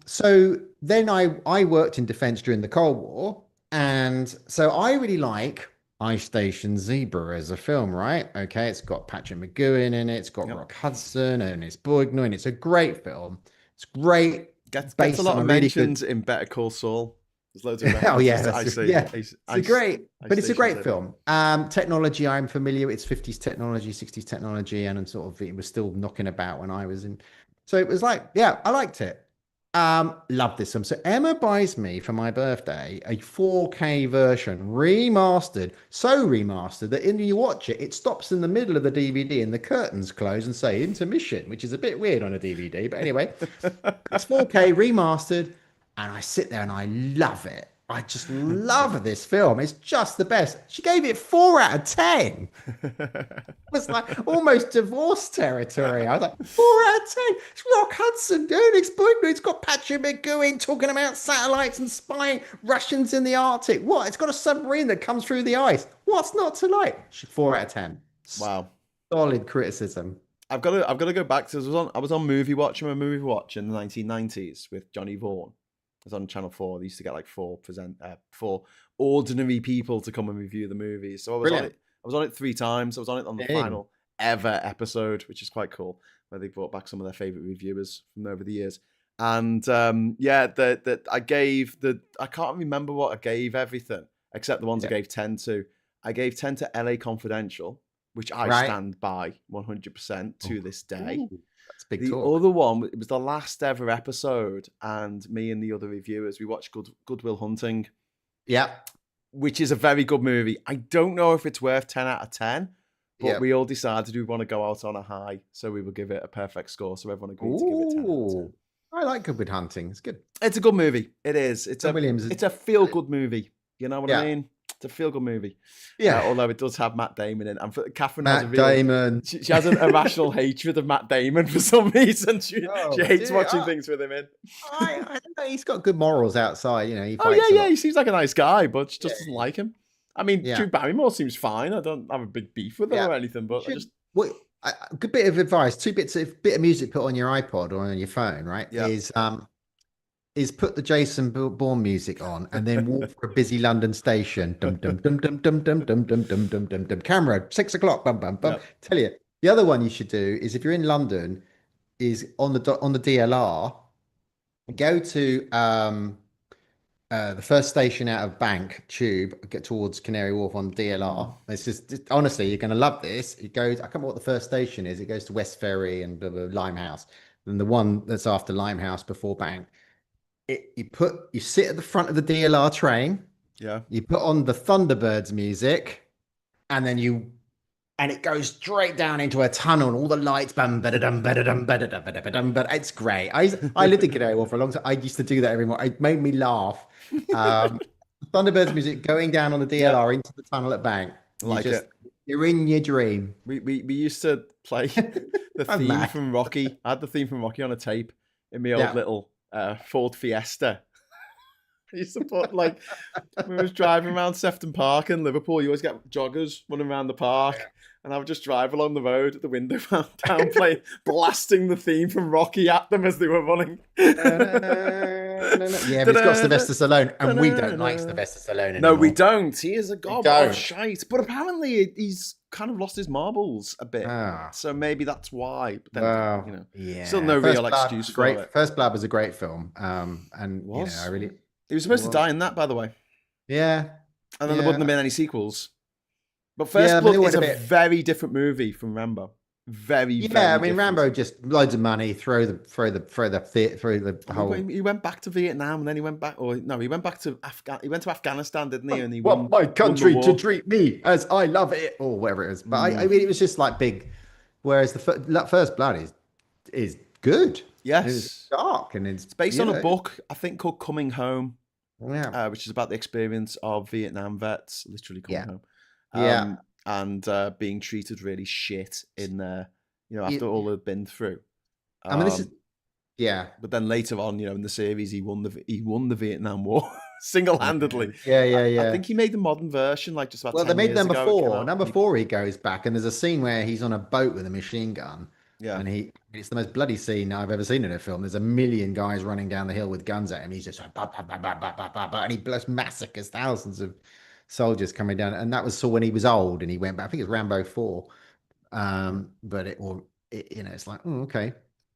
So then I worked in defense during the Cold War. And so I really like Ice Station Zebra as a film, right? Okay, it's got Patrick McGoohan in it, it's got Rock Hudson and it's Boigny, and it's a great film. It's great.
Gets a lot of mentions in Better Call Saul. There's loads of
references. It's a great film. Technology, I'm familiar with. It's 50s technology, 60s technology, and sort of it was still knocking about when I was in. So it was like, I liked it. Love this film. So Emma buys me for my birthday a 4K version, remastered, so remastered that when you watch it, it stops in the middle of the DVD and the curtains close and say intermission, which is a bit weird on a DVD. But anyway, it's 4K remastered, and I sit there and I love it. I just love this film. It's just the best. She gave it 4 out of 10. It was like almost divorce territory. I was like, 4 out of 10. It's Rock Hudson, dude. It's got Patrick McGoohan talking about satellites and spying Russians in the Arctic. What? It's got a submarine that comes through the ice. What's not to like? 4 out of 10.
Wow.
Solid criticism.
I've got to go back to I was on Movie Watch. I'm a Movie Watch in the 1990s with Johnny Vaughan. I was on Channel 4. They used to get like 4 ordinary people to come and review the movies. So I was on it 3 times. I was on it on the final ever episode, which is quite cool, where they brought back some of their favorite reviewers from over the years. And yeah, I can't remember what I gave everything except the ones I
Yeah.
gave 10 to. I gave 10 to LA Confidential, which I
Right.
stand by 100%
Ooh,
to this day.
ooh, that's big
The
talk.
other one, it was the last ever episode, and me and the other reviewers, we watched Goodwill Hunting,
Yeah.
which is a very good movie. I don't know if it's worth 10 out of 10, but
Yeah.
we all decided we want to go out on a high, so we would give it a perfect score. So everyone agreed to give it 10 out of 10.
Ooh, I like Goodwood Hunting. It's good.
It's a good movie. It is.
John Williams is
It's a feel good movie. You know what I
yeah.
mean? It's a feel good movie.
Yeah.
Although it does have Matt Damon in. And Catherine has a
Matt
real.
Damon.
She has an irrational hatred of Matt Damon for some reason. She
Oh,
hates
dear.
watching things with him in.
I don't know. He's got good morals outside. You know, he
Oh
fights a
yeah,
lot.
he seems like a nice guy, but she just
Yeah.
doesn't like him. I mean,
Yeah.
Drew Barrymore seems fine. I don't have a big beef with her
Yeah.
or anything, but I just
What a good bit of advice, two bits of bit of music put on your iPod or on your phone, right?
Yeah.
Is put the Jason Bourne music on and then walk for a busy London station. Dum dum dum dum dum dum dum dum dum dum dum dum. Camera, 6 o'clock. Bum bum bum.
Yep.
Tell you, the other one you should do is if you're in London, is on the DLR, go to the first station out of Bank Tube, get towards Canary Wharf on DLR. It's just honestly, you're going to love this. It goes. I can't remember what the first station is. It goes to West Ferry and blah, blah, Limehouse. And the one that's after Limehouse before Bank. You sit at the front of the DLR train.
Yeah.
You put on the Thunderbirds music, and then it goes straight down into a tunnel, and all the lights, bum, ba-da-dum, ba-da-dum, ba-da-dum, ba-da-dum, but it's great. I lived in Canary Wharf for a long time. I used to do that every morning. It made me laugh. Thunderbirds music going down on the DLR into the tunnel at Bank. You're in your dream.
We used to play the theme from Rocky. I had the theme from Rocky on a tape in my old little Ford Fiesta. I used to put when we was driving around Sefton Park in Liverpool, you always get joggers running around the park. Yeah. And I would just drive along the road at the window down playing, blasting the theme from Rocky at them as they were running.
Yeah, but it's got Sylvester Stallone, and we don't like Sylvester Stallone anymore.
No, we don't. He is a gob of shite. But apparently he's kind of lost his marbles a bit. So maybe that's why. But then, still no real excuse for it.
First Blood was a great film. And
he was supposed to die in that, by the way.
Yeah.
And then there wouldn't have been any sequels. But First Blood is a very different movie from Rambo. Very different.
Rambo just loads of money, throw the whole.
He went back to Vietnam, and then he went back. He went back to He went to Afghanistan, didn't he? And he
want my country to treat me as I love it, or whatever it is. But I mean, it was just like big. Whereas the First Blood is good.
Yes,
it's dark, and it's
based on a book I think called Coming Home.
Yeah,
which is about the experience of Vietnam vets, literally coming home. And being treated really shit in there, after all they've been through.
I mean, this is
But then later on, in the series, he won the Vietnam War single-handedly.
Yeah.
I think he made the modern version just about.
Well, they made number 4. Number 4, he goes back, and there's a scene where he's on a boat with a machine gun. Yeah, and it's the most bloody scene I've ever seen in a film. There's a million guys running down the hill with guns at him. He's just like, bah, bah, bah, bah, bah, bah, bah, bah, and he massacres thousands of soldiers coming down. And that was when he was old, and he went back. I think it's Rambo 4. But it's like, okay.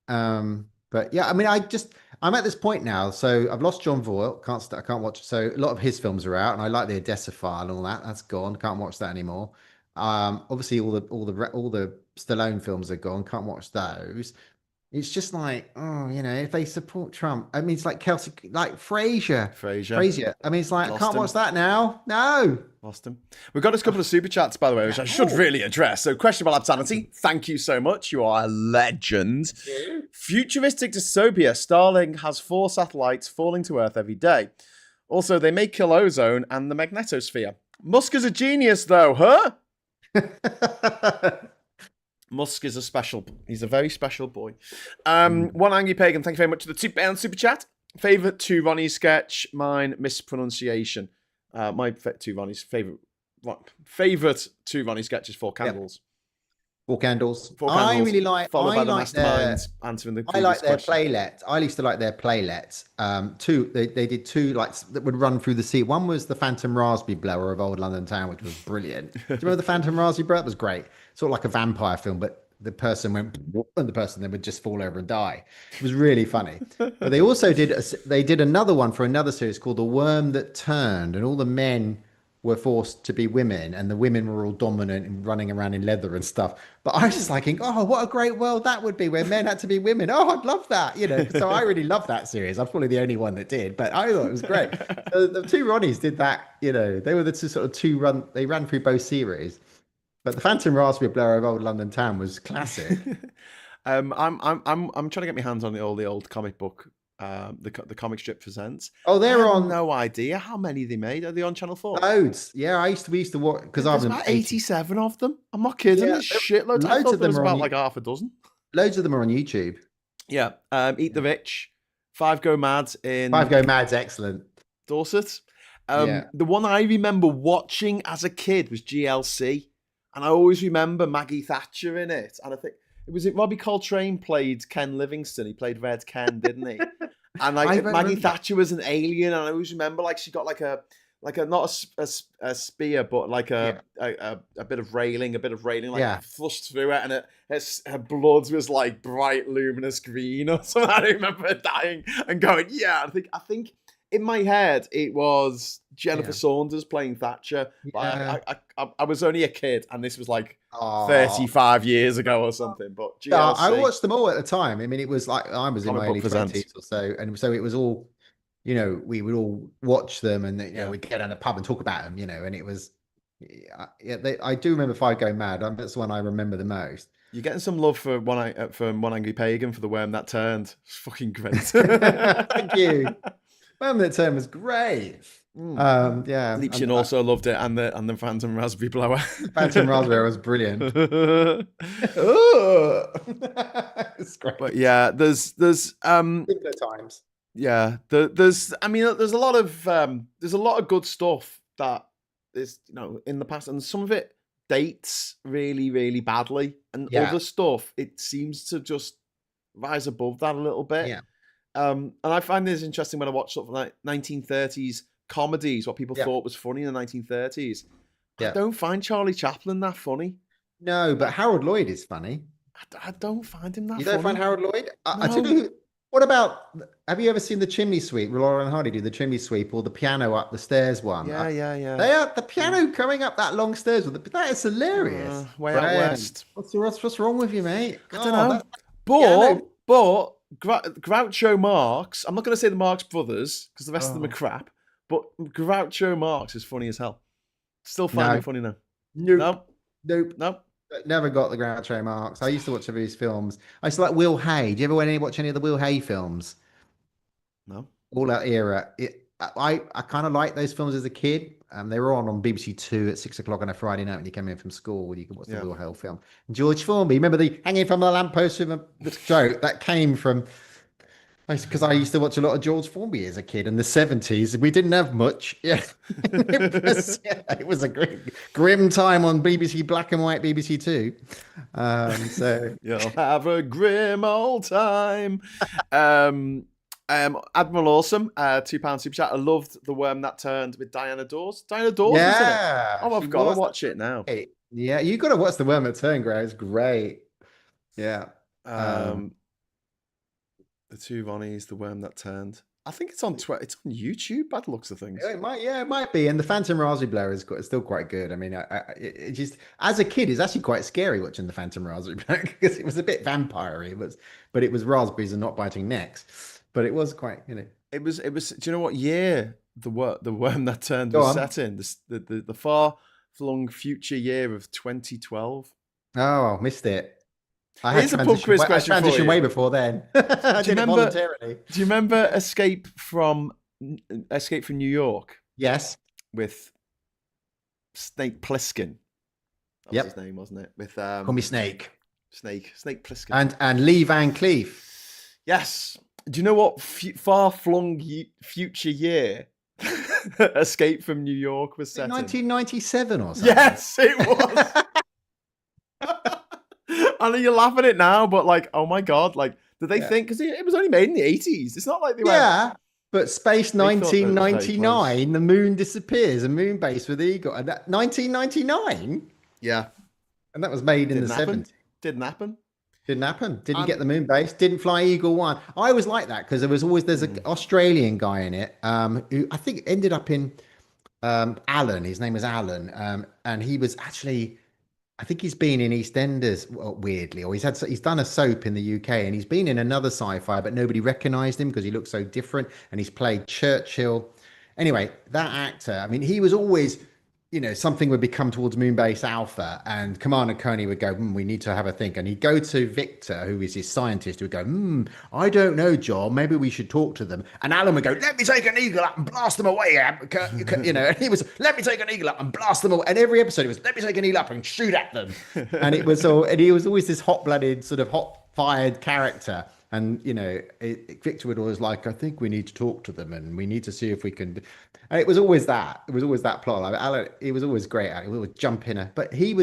But yeah, I mean, I'm at this point now. So I've lost John Voight. I can't watch. So a lot of his films are out, and I like the Odessa File and all that. That's gone. Can't watch that anymore. Obviously all the Stallone films are gone. Can't watch those. It's just like, if they support Trump, I mean, it's like Celtic, like Frasier. I mean, it's like, I can't watch that now. No.
Lost him. We've got a couple of super chats, by the way, which I should really address. So, Questionable Absanity, thank you so much. You are a legend. Futuristic dystopia. Starlink has 4 satellites falling to Earth every day. Also, they may kill ozone and the magnetosphere. Musk is a genius, though, huh? Musk is he's a very special boy. One Angry Pagan, thank you very much for the £2 super chat. Favourite 2 Ronnie sketch, mine mispronunciation. My 2 Ronnie's favourite 2 Ronnie sketches, 4 Candles.
4 Candles.
4 Candles.
I really like.
Followed by the Masterminds answering the previous
I like their
question.
playlets. I used to like their playlets. 2. They did 2 that would run through the sea. One was the Phantom Raspberry Blower of Old London Town, which was brilliant. Do you remember the Phantom Raspberry Blower? It was great. Sort of like a vampire film, but the person went and the person then would just fall over and die. It was really funny. But they also did another one for another series called The Worm That Turned, and all the men were forced to be women, and the women were all dominant and running around in leather and stuff. But I was just like, oh, what a great world that would be, where men had to be women. Oh, I'd love that, you know. So I really loved that series. I'm probably the only one that did, but I thought it was great. The two Ronnies did that, you know. They were the two sort of two run. They ran through both series. But the Phantom Raspberry Blower of Old London Town was classic.
I'm trying to get my hands on the old comic book, the comic strip presents.
Oh,
I
they're
have
on
no idea how many they made. Are they on Channel 4?
loads. Yeah, we used to watch because I
There's
was
about 87 of them. I'm not kidding.
Yeah,
There's shitloads. I
loads
thought
of
there
them
was
are
about
on.
like half a dozen.
Loads of them are on YouTube.
Yeah. Eat the Rich, Five Go Mad
Five
in
Go Mad's excellent.
Dorset.
Yeah.
The one I remember watching as a kid was GLC, and I always remember Maggie Thatcher in it. And I think it Robbie Coltrane played Ken Livingston. He played Red Ken, didn't he? And like Maggie Thatcher was an alien, and I always remember like she got like a not a spear, but like a bit of railing, like thrust through it, and her blood was like bright luminous green or something. I remember her dying and going, yeah. I think in my head it was Jennifer Saunders playing Thatcher.
Yeah.
But I was only a kid, and this was like 35 years ago or something. But GLC,
yeah, I watched them all at the time. I mean, it was like I was in my early 20s or so, and so it was all, you know, we would all watch them, and you know, we'd get in a pub and talk about them, you know, and it was, I do remember Five Go Mad. That's the one I remember the most.
You're getting some love for from One Angry Pagan for The Worm That Turned. It's fucking great.
Thank you. Worm That Turned was great. Yeah.
Leapshin also loved it, and the Phantom Raspberry Blower.
Phantom Raspberry was brilliant. It's great.
But yeah, there's
simpler times.
Yeah, there's a lot of good stuff that is, you know, in the past, and some of it dates really, really badly, and other stuff it seems to just rise above that a little bit.
Yeah.
And I find this interesting when I watch sort of like 1930s comedies, what people thought was funny in the 1930s. I don't find Charlie Chaplin that funny.
No, but Harold Lloyd is funny.
I don't find him that funny.
You don't find Harold Lloyd?
No.
I tell you, what about, have you ever seen The Chimney Sweep? Laura and Hardy do The Chimney Sweep, or the piano up the stairs one?
Yeah.
They are the piano coming up that long stairs with that is hilarious.
Way out west.
What's wrong with you, mate?
I don't know. But Groucho Marx, I'm not going to say the Marx Brothers because the rest of them are crap, but Groucho Marx is funny as hell. Still find him funny now.
Nope.
Never
got the Groucho Marx. I used to watch some of his films. I used to like Will Hay. Do you ever watch any of the Will Hay films?
No.
All that era. I kind of liked those films as a kid. They were on BBC Two at 6 o'clock on a Friday night when you came in from school. You could watch the Will Hay film. And George Formby. Remember the hanging from the lamppost with the joke that came from? Because I used to watch a lot of George Formby as a kid in the 70s. We didn't have much. Yeah. It was a grim time on BBC Black and White, BBC Two. So
you'll have a grim old time. Admiral Awesome, £2 super chat. I loved The Worm That Turned with Diana Dawes. Diana Dawes was in it. Oh, I've got to watch it now.
Yeah, you got to watch The Worm That Turned, Gray. It's great. Yeah.
The two Ronnies, The Worm That Turned. I think it's on YouTube. By the looks of things,
it might be. And the Phantom Raspberry Blower is still quite good. I mean, it just as a kid, it's actually quite scary watching the Phantom Raspberry Blower because it was a bit vampire-y, but it was raspberries and not biting necks. But it was quite, you know.
It was. Do you know what year the Worm That Turned was set in? The far-flung future year of 2012.
Oh, I missed it.
Here's a pub quiz question for you.
I transitioned way before then. I did it voluntarily.
Do you remember Escape from New York?
Yes.
With Snake Plissken. That was his name, wasn't it? With
Call me Snake.
Snake Plissken.
And Lee Van Cleef.
Yes. Do you know what far-flung future year Escape from New York was set in?
1997 or something.
Yes, it was. I know you're laughing at it now, but like, oh my god, like, did they think? Because it was only made in the 80s. It's not like they were.
Yeah, but Space 1999, the moon disappears, a moon base with Eagle. And that 1999.
Yeah,
and that was made in the 70s.
Didn't happen.
Didn't happen. Didn't
And
get the moon base. Didn't fly Eagle One. I always like that because there's an Australian guy in it who I think ended up in Alan. His name was Alan, and he was actually. I think he's been in EastEnders weirdly, or he's done a soap in the UK, and he's been in another sci-fi, but nobody recognised him because he looked so different, and he's played Churchill. Anyway, that actor, I mean, he was always, something would become towards Moonbase Alpha, and Commander Coney would go, we need to have a think, and he'd go to Victor, who is his scientist, who would go, I don't know, John, maybe we should talk to them, and Alan would go, let me take an eagle up and blast them away, and he was, let me take an eagle up and blast them away, and every episode it was, let me take an eagle up and shoot at them, and and he was always this hot-blooded, sort of hot-fired character. And Victor would always like, I think we need to talk to them, and we need to see if we can. And it was always that. It was always that plot. Like, Alan, he was always great at it. He would jump in but he'd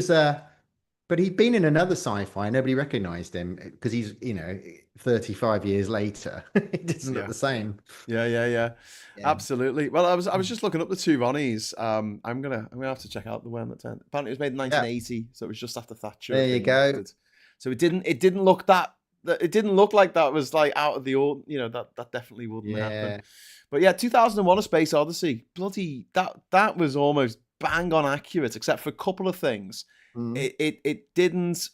been in another sci-fi. And nobody recognised him because he's 35 years later. He doesn't look the same.
Yeah. Absolutely. Well, I was just looking up the two Ronnies. I'm gonna have to check out the one that apparently it was made in 1980, so it was just after Thatcher.
There you go.
So it didn't look like that was like out of the old, that definitely wouldn't happen. But yeah, 2001: A Space Odyssey, bloody that was almost bang on accurate, except for a couple of things. It didn't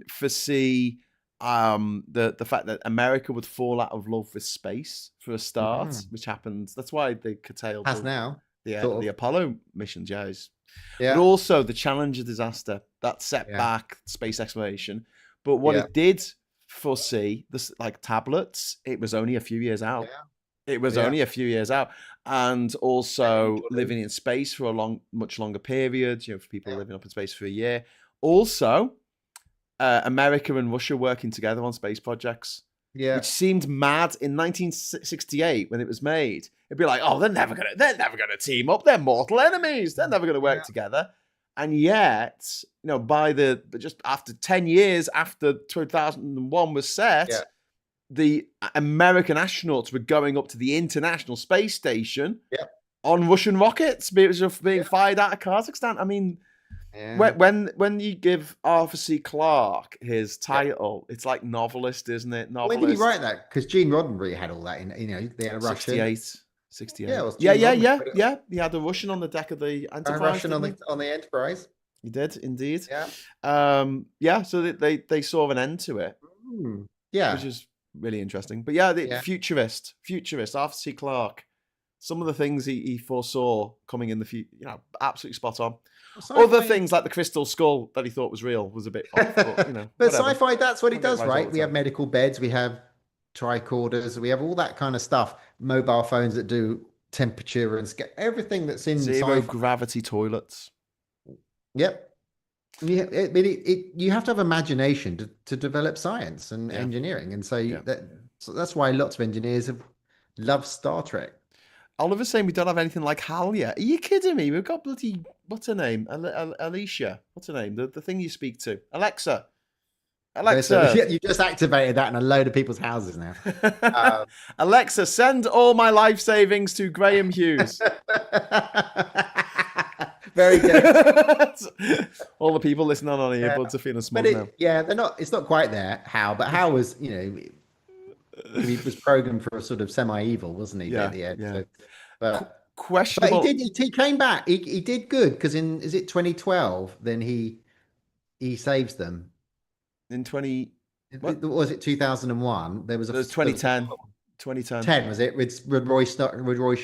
foresee the fact that America would fall out of love with space for a start, which happened. That's why they curtailed the Apollo missions. But also the Challenger disaster that set back space exploration. But what it did foresee, this like tablets, it was only a few years out. It was only a few years out, and also living in space for a much longer period. For people living up in space for a year. Also, America and Russia working together on space projects, which seemed mad in 1968 when it was made. It'd be like, oh, they're never gonna team up. They're mortal enemies. They're never gonna work together. And yet, just after 10 years after 2001 was set, the American astronauts were going up to the International Space Station on Russian rockets, being fired out of Kazakhstan. I mean, when you give Arthur C. Clarke his title, it's like novelist, isn't it? Novelist.
When did he write that? Because Gene Roddenberry had all that in, they had a Russian.
68.
Yeah.
He had a Russian on the deck of the Enterprise.
Russian on the Enterprise.
He did indeed.
Yeah.
So they saw an end to it.
Yeah.
Which is really interesting. But futurist Arthur C. Clarke. Some of the things he foresaw coming in the future, absolutely spot on. Other things like the crystal skull that he thought was real was a bit off, but
But sci-fi, that's what he does, right? We have medical beds, we have tricorders, we have all that kind of stuff. Mobile phones that do temperature and everything that's in
zero
sci-fi.
gravity toilets.
Yep. You have to have imagination to develop science and engineering, and so that's why lots of engineers have loved Star Trek.
Oliver's saying we don't have anything like Hal yet. Are you kidding me? We've got bloody, what's her name? Alicia. What's her name? The thing you speak to. Alexa.
You just activated that in a load of people's houses now.
Alexa, send all my life savings to Graham Hughes.
Very good.
All the people listening on earbuds are feeling smug now.
Yeah, it's not quite there, Hal, but Hal was, he was programmed for a sort of semi-evil, wasn't he? At the end. So, but
questionable.
But he came back. He did good because is it 2012? Then he saves them.
In 20,
was it 2001? There was
2010. 2010.
10 was it with Roy Schneider?
Roy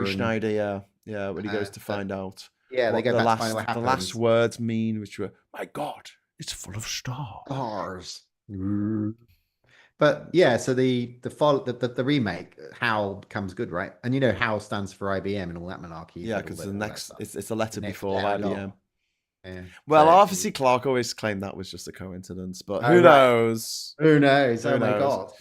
Schneider, yeah. When he goes to find out.
Yeah, they go back to find what happens.
The last words mean, which were, "My God, it's full of stars."
But yeah, so the remake, HAL becomes good, right? And HAL stands for IBM and all that malarkey.
Yeah, because the next it's a letter before IBM.
Yeah.
Well, Arthur C. Clarke always claimed that was just a coincidence, but who knows?
Who knows? Oh my God.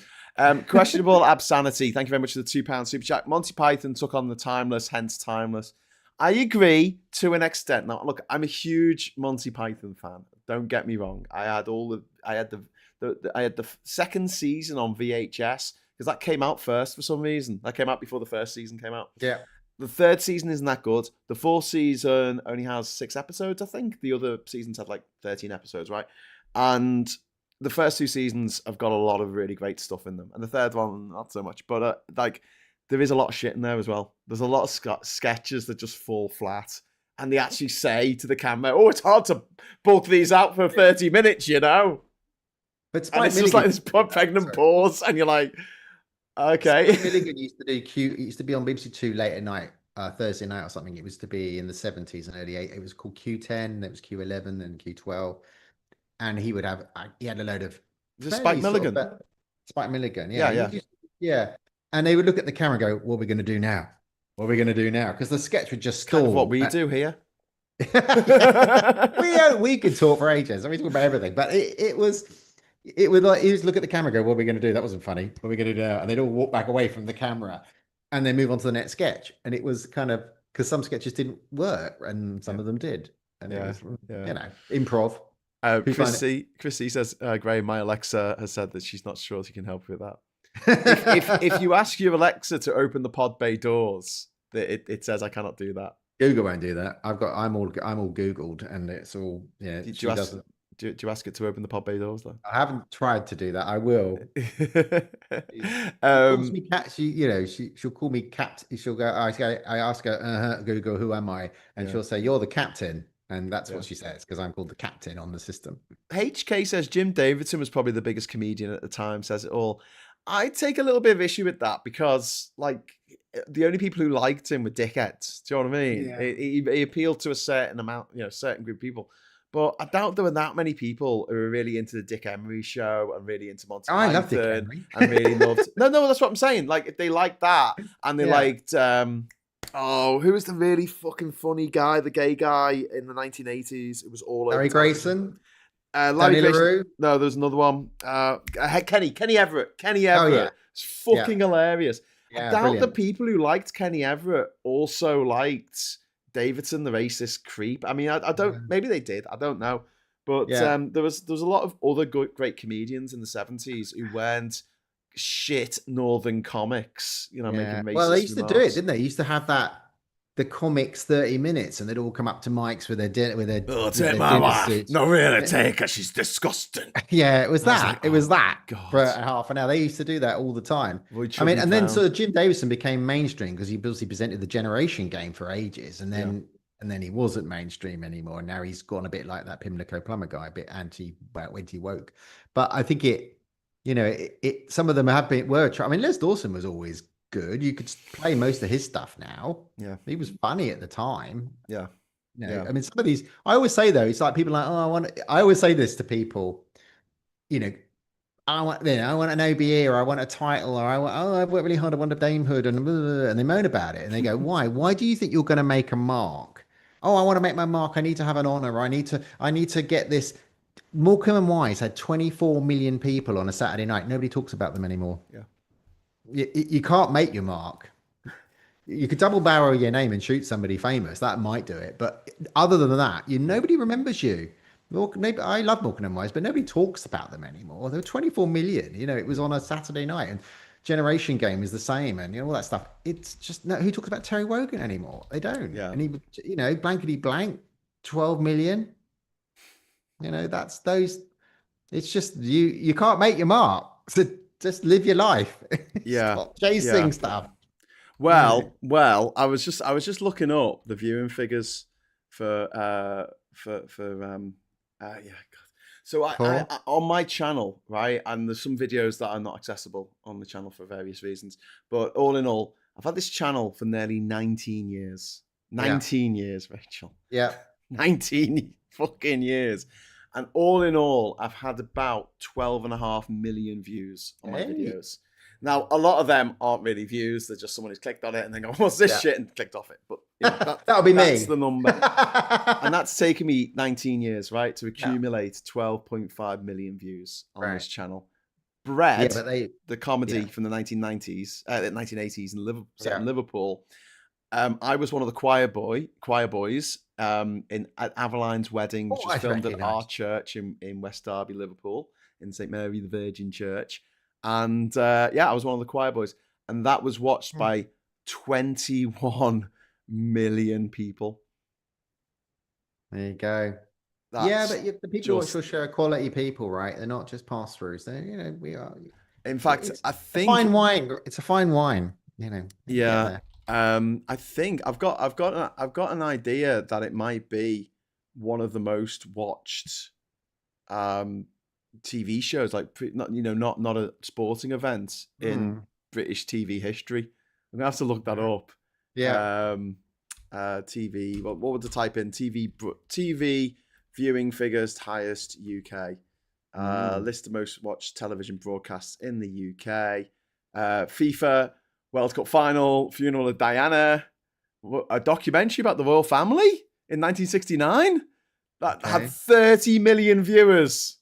Questionable Absanity. Thank you very much for the £2 super chat. Monty Python took on the timeless, hence timeless. I agree to an extent. Now, look, I'm a huge Monty Python fan. Don't get me wrong. I had the second season on VHS because that came out first for some reason. That came out before the first season came out.
Yeah.
The third season isn't that good. The fourth season only has 6 episodes, I think. The other seasons had like 13 episodes, right? And the first two seasons have got a lot of really great stuff in them, and the third one not so much. But like, there is a lot of shit in there as well. There's a lot of sketches that just fall flat, and they actually say to the camera, "Oh, it's hard to bulk these out for 30 minutes, you know."
But
And
Spike
it's just like
Milligan,
this pregnant pause, and you're like, okay.
Spike Milligan used to do Q. It used to be on BBC Two late at night, Thursday night or something. It was to be in the 70s and early 80s. It was called Q10, then it was Q11, and Q12. And he would have he had a load of
Is it Spike
fairly sort
Milligan?
of Spike Milligan,
Yeah,
yeah.
yeah.
Yeah. And they would look at the camera and go, "What are we going to do now? What are we going to do now?" Because the sketch would just
Kind of what
stall.
we do here.
We could talk for ages. I mean, talk about everything, but it would like he would look at the camera and go, "What are we going to do? That wasn't funny. What are we going to do now?" And they'd all walk back away from the camera and then move on to the next sketch. And it was kind of because some sketches didn't work and some of them did. And it was, improv.
Chrissy says, Graham, my Alexa has said that she's not sure she can help with that. if you ask your Alexa to open the pod bay doors, it says I cannot do that.
Google won't do that. I'm all Googled, and it's all
Do you ask it to open the pod bay doors though?
I haven't tried to do that. I will. She calls me cat. She'll call me cat. She'll go. I ask her, Google, who am I? And she'll say, "You're the captain." And that's what she says because I'm called the captain on the system.
HK says Jim Davidson was probably the biggest comedian at the time. Says it all. I take a little bit of issue with that because, like, the only people who liked him were dickheads. Do you know what I mean?
Yeah.
He appealed to a certain amount, certain group of people. But I doubt there were that many people who were really into the Dick Emery show and really into Monty Python.
I love Dick Emery.
And really loved. No, that's what I'm saying. Like, if they liked that and they liked. Who was the really fucking funny guy, the gay guy in the 1980s? It was all
Larry Grayson.
Larry Grayson. No, there's another one. Kenny Everett. Kenny Everett. Oh, yeah. It's fucking hilarious. I doubt the people who liked Kenny Everett also liked Davidson, the racist creep. I mean, I don't. Maybe they did. I don't know. But there was a lot of other great comedians in the 70s who weren't shit northern comics. Making racist.
Well, they used
remarks.
to do it, didn't they? They used to have the comics 30 minutes, and they'd all come up to mics with their dinner
take my wife. No, really, take her. She's disgusting.
Yeah, it was that. It was that for half an hour. They used to do that all the time. I mean, and then sort of Jim Davidson became mainstream because he obviously presented the Generation Game for ages, and then he wasn't mainstream anymore. And now he's gone a bit like that Pimlico Plumber guy, a bit anti-woke. But I think some of them were. I mean, Les Dawson was always good. You could play most of his stuff now.
Yeah,
he was funny at the time.
Yeah,
I mean, some of these. I always say though, it's like people are like, I always say this to people. I want an OBE, or I want a title, or I've worked really hard. I want a damehood, and they moan about it, and they go, why? Why do you think you're going to make a mark? Oh, I want to make my mark. I need to have an honor. I need to get this. Morecambe and Wise had 24 million people on a Saturday night. Nobody talks about them anymore.
Yeah.
You can't make your mark. You could double barrel your name and shoot somebody famous. That might do it. But other than that, nobody remembers you. I love Morecambe and Wise, but nobody talks about them anymore. There were 24 million. It was on a Saturday night, and Generation Game is the same, and all that stuff. It's just who talks about Terry Wogan anymore? They don't.
Yeah.
And he, blankety blank, 12 million. That's those. It's just you can't make your mark. So just live your life. Stop chasing stuff.
Well, I was just looking up the viewing figures for So I on my channel, right, and there's some videos that are not accessible on the channel for various reasons. But all in all, I've had this channel for nearly 19 years. 19 years, Rachel.
Yeah.
19 fucking years. And all in all, I've had about 12.5 million views on my videos. Now, a lot of them aren't really views. They're just someone who's clicked on it and then go, what's this shit? And clicked off it. But
that'll be me.
That's the number. And that's taken me 19 years, right, to accumulate 12.5 million views on this channel. Bread, the comedy from the 1980s in Liverpool. I was one of the choir boys in at Aveline's wedding, which was filmed at our church in West Derby, Liverpool, in St Mary the Virgin Church. And I was one of the choir boys, and that was watched by 21 million people.
There you go. Yeah,
That's
but the people who watch
just,
your show are quality people, right? They're not just pass-throughs. They, we are.
in fact,
It's
I
a
think,
fine wine. It's a fine wine. You get
yeah,
there.
I think I've got an idea that it might be one of the most watched um, TV shows, like not not a sporting event in
Hmm.
British TV history. I'm gonna have to look that up.
Yeah.
Um, TV. What would the type in TV viewing figures highest UK?
Mm.
List of most watched television broadcasts in the UK. FIFA World Cup final, funeral of Diana, a documentary about the royal family in 1969 that had
Okay.
30 million viewers.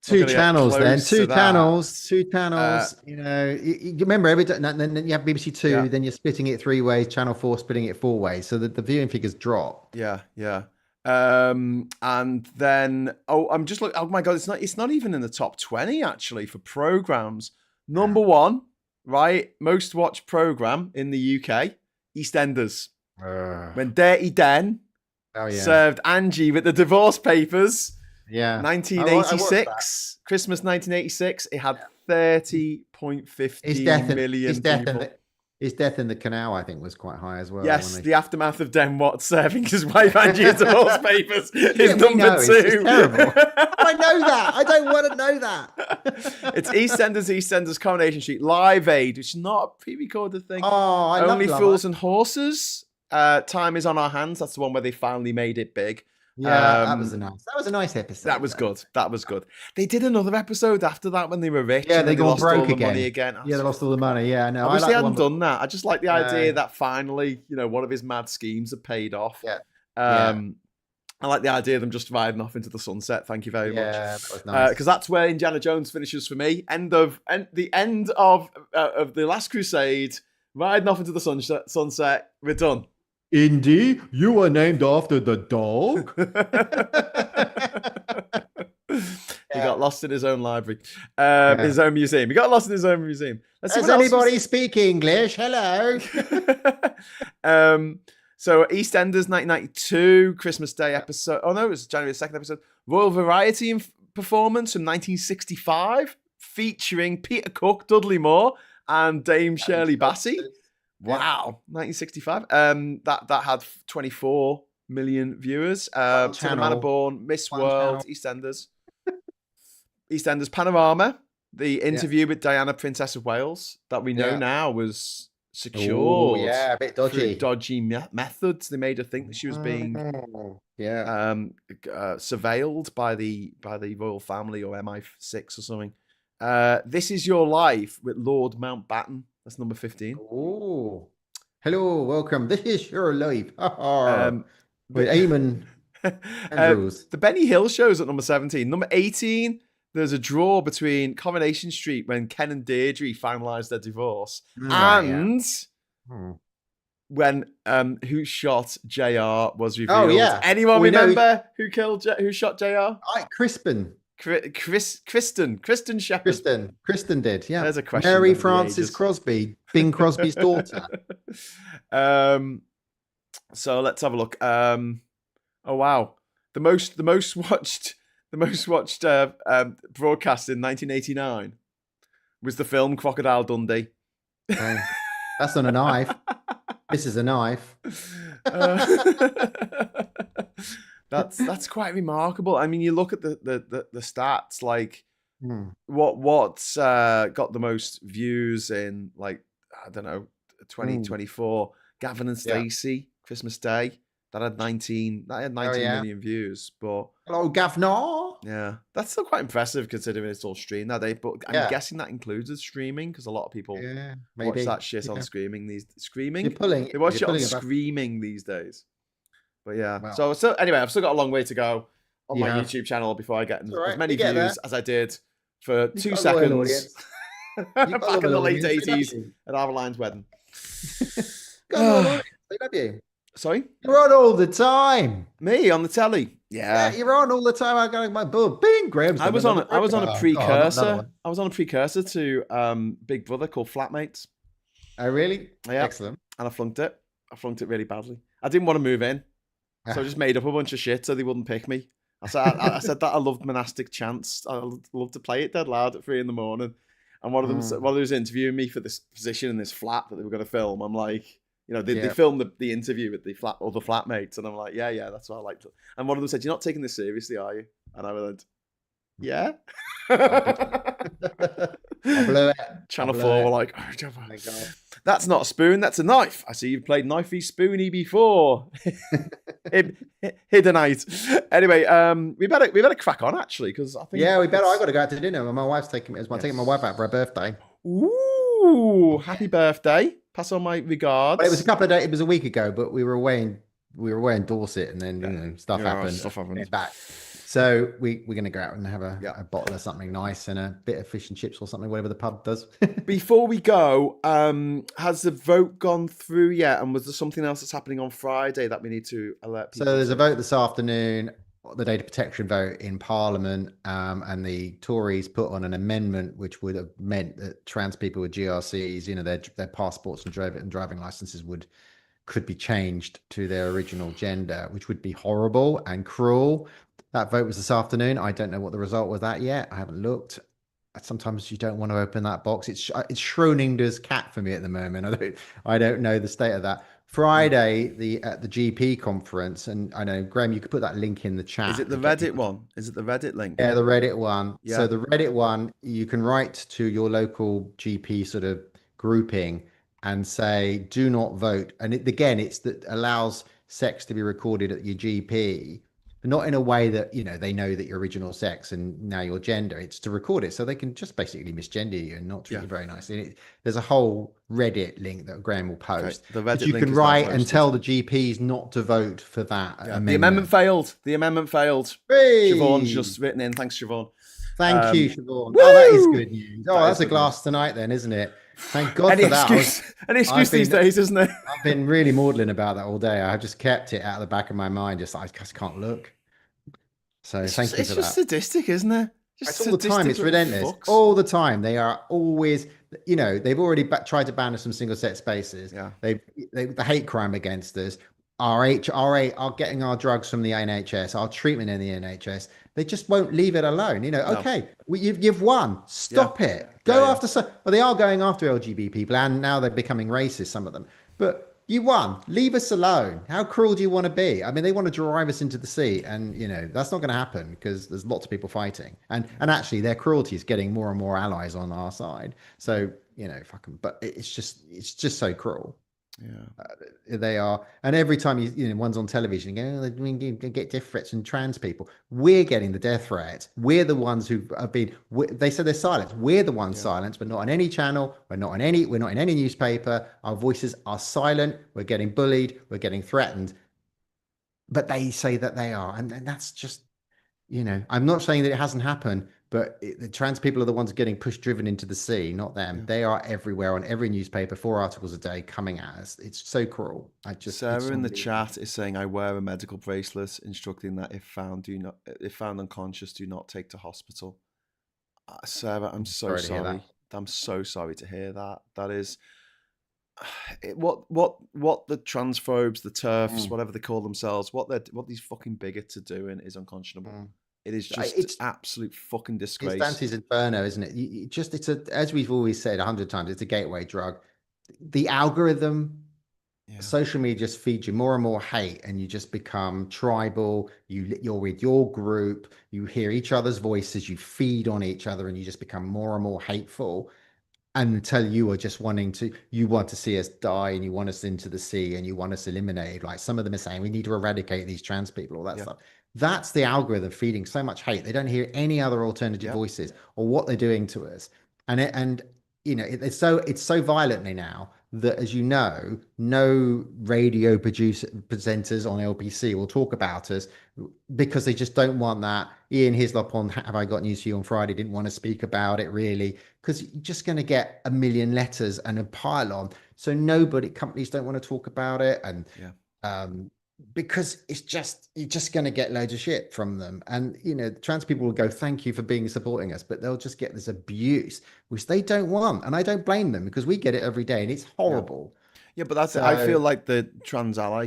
Not
Two
going to get
channels then.
close to
Two
that.
channels. Two
Uh,
channels. You remember then you have BBC
yeah,
Two. Then you're splitting it three ways. Channel Four splitting it four ways. So that the viewing figures drop.
yeah, yeah. And then I'm just like, oh my god, it's not even in the top 20 actually for programs. Number
Wow.
one, right? Most watched program in the UK, EastEnders. When Dirty Den
Oh yeah.
served Angie with the divorce papers,
Yeah. I watched that.
1986, Christmas 1986, it had
His
30.15
death and
million people.
his death in the canal, I think, was quite high as well. When
Yes,
they
the aftermath of Den Watt serving his wife Angie as divorce papers is
yeah, we
number
know it's
two.
terrible. I know that. I don't want to know that.
It's EastEnders, Coronation Street, Live Aid, which is not a pre-recorded thing.
Oh, I love
Only
Lover.
Fools and Horses. Time is on our hands. That's the one where they finally made it big.
Yeah, that was a nice episode.
That was good. That was good. They did another episode after that when they were rich.
Yeah,
and
they
then
gone
lost all
broke
the
again.
money again.
Yeah, they lost all the money. Yeah, no,
I
I
wish
like
they
the
hadn't
one.
done that. I just like the idea that finally, one of his mad schemes had paid off.
Yeah, yeah,
Um, I like the idea of them just riding off into the sunset. Thank you very much.
yeah. That was nice.
Because that's where Indiana Jones finishes for me. The end of the Last Crusade. Riding off into the sunset. We're done.
Indy, you were named after the dog.
He got lost in his own library,
Yeah.
his own museum. He got lost in his own museum. Let's see
Does
what else
anybody speak English? Hello.
So EastEnders 1992 Christmas Day episode. Oh no, it was January 2nd episode. Royal Variety Performance from 1965, featuring Peter Cook, Dudley Moore, and Dame Shirley Bassey. Wow, 1965. That had 24 million viewers. To the Manor Born, Miss World, EastEnders. EastEnders Panorama, the interview with Diana, Princess of Wales, that we know now was secured.
Oh, yeah, a bit dodgy.
Through dodgy methods. They made her think that she was being surveilled by the royal family or MI6 or something. This Is Your Life with Lord Mountbatten. That's number 15.
Oh, hello, welcome. This is your life. With Eamon Andrews.
The Benny Hill show's at number 17. Number 18, there's a draw between Coronation Street when Ken and Deirdre finalised their divorce, and when Who Shot JR was revealed. Oh, yeah. Anyone remember who shot JR?
Crispin.
Kristen Shepherd.
Kristen did, yeah.
There's a question.
Mary Frances Crosby, Bing Crosby's daughter.
So let's have a look. Oh wow, the most watched broadcast in 1989 was the film Crocodile Dundee.
That's not a knife. This is a knife.
That's quite remarkable. I mean, you look at the stats, like what's got the most views in, like, I don't know, 2024. Gavin and Stacey, Christmas Day. That had 19 million views. But
hello, Governor.
Yeah, that's still quite impressive considering it's all streamed nowadays. But I'm guessing that includes streaming because a lot of people watch that shit on streaming. They watch it on streaming these days. But yeah, wow. So anyway, I've still got a long way to go on my YouTube channel before I get as many views as I did for 2 seconds back in the late 80s at Arveline's wedding.
I love you.
Sorry?
You're on all the time.
Me on the telly. Yeah,
you're on all the time. I got my bull. Bing, Graham's.
I was on a precursor. I was on a precursor to Big Brother called Flatmates.
Oh, really?
Yeah.
Excellent.
And I flunked it. I flunked it really badly. I didn't want to move in. So I just made up a bunch of shit so they wouldn't pick me. I said that I loved monastic chants. I love to play it dead loud at 3 in the morning. And one of them,
Mm,
while they was interviewing me for this position in this flat that they were going to film, I'm like, they
yeah.
filmed the interview with the other flatmates, and I'm like, yeah, that's what I like to. And one of them said, "You're not taking this seriously, are you?" And I went, "Yeah."
I blew it. I blew it. I
Channel
blew
4 were
it.
like,
Oh my God.
"That's not a spoon, that's a knife. I see you've played knifey spoony before." Hiddenite. Anyway, we better crack on actually because I think
Yeah, we better. I
it's
got to go out to dinner. My wife's taking me. Taking my wife
yes.
out for her birthday.
Ooh,
Yeah.
happy birthday! Pass on my
But it was a
regards.
couple of days. It was a week ago, but we were away in Dorset, and then
Yeah,
stuff
yeah,
happened.
stuff
Came
happens.
back. So we're gonna go out and have
Yeah.
a bottle of something nice and a bit of fish and chips or something, whatever the pub does.
Before we go, has the vote gone through yet? And was there something else that's happening on Friday that we need to alert
So
people
there's a
to?
vote this afternoon, the data protection vote in Parliament, and the Tories put on an amendment which would have meant that trans people with GRCs, their passports and driving licenses could be changed to their original gender, which would be horrible and cruel. That vote was this afternoon. I don't know what the result was that yet. I haven't looked. Sometimes you don't want to open that box. It's Schrodinger's cat for me at the moment. I don't know the state of that.
Yeah.
Friday, at the GP conference, and I know Graham, you could put that link in the
Is it
chat
the
to get
Reddit
people.
one? Is it the Reddit link?
Yeah, the Reddit one. So
Yeah.
the Reddit one, you can write to your local GP sort of grouping and say, do not vote. And again, it's that allows sex to be recorded at your GP, but not in a way that, they know that your original sex and now your gender. It's to record it so they can just basically misgender you and not treat
Yeah.
you very nicely. There's a whole Reddit link that Graham will
Okay.
post.
The
But
Reddit
you
link
can
is now
write and
posted.
tell the GPs not to vote for that
Yeah. The amendment
amendment.
failed. The amendment failed. Siobhan's
Hey!
just written in. Thanks, Siobhan.
Thank you, Siobhan. Oh, that is
Woo!
good news. Oh,
That is
that's a
good news.
glass tonight then, isn't it? Thank God
Any
for that.
excuse, any excuse
I've
these
been
days, isn't it?
I've been really maudlin about that all day. I've just kept it out of the back of my mind. I just can't look. So
It's just,
thank you
it's
for
just
that.
sadistic, isn't it? Just
It's all the time.
sadistic
It's
little
relentless.
fucks.
All the time. They are always, they've already tried to ban us from single sex spaces.
Yeah.
The hate crime against us, our getting our drugs from the NHS, our treatment in the NHS. They just won't leave it alone.
No.
Okay, you've won.
Yeah.
Stop it.
Yeah.
Go
Yeah.
after some. Well, they are going after LGBT people, and now they're becoming racist. Some of them, but. You won. Leave us alone. How cruel do you want to be? I mean, they want to drive us into the sea, and that's not going to happen because there's lots of people fighting, and actually their cruelty is getting more and more allies on our side. So fuck 'em. But it's just so cruel.
Yeah.
They are, and every time one's on television, you go, oh, they get death threats from trans people. We're getting the death threats. We're the ones who have been. They said they're silenced. We're the ones
Yeah.
silenced, but not on any channel. We're not in any newspaper. Our voices are silent. We're getting bullied. We're getting threatened. But they say that they are, and that's just. I'm not saying that it hasn't happened, but the trans people are the ones getting pushed, driven into the sea, not them.
Yeah.
They are everywhere on every newspaper, 4 articles a day coming at us. It's so cruel. It's
Sarah in the
unbelievable.
chat is saying, "I wear a medical bracelet, instructing that if found unconscious, do not take to hospital." Sarah, I'm so
Sorry to hear that.
sorry. I'm so sorry to hear that. That is what the transphobes, the turfs,
Mm,
whatever they call themselves, what these fucking bigots are doing is unconscionable.
mm.
It is just
It's
absolute fucking
it's
disgrace.
Dante's Inferno, isn't it? It's as we've always said 100 times, it's a gateway drug. The algorithm,
Yeah,
social media just feeds you more and more hate, and you just become tribal. You're with your group. You hear each other's voices. You feed on each other, and you just become more and more hateful. Until you are just you want to see us die, and you want us into the sea, and you want us eliminated. Like some of them are saying, we need to eradicate these trans people, all that
yeah,
stuff. That's the algorithm feeding so much hate. They don't hear any other alternative
yeah,
voices or what they're doing to us. And it's so violently now that, as you know, no presenters on LPC will talk about us because they just don't want that. Ian Hislop on Have I Got News for You on Friday didn't want to speak about it really because you're just going to get a million letters and a pile on. So companies don't want to talk about it, and
yeah,
because you're just going to get loads of shit from them. And trans people will go, thank you for supporting us, but they'll just get this abuse which they don't want, and I don't blame them because we get it every day and it's
yeah.
horrible.
Yeah, but that's it. I feel
So
like the trans ally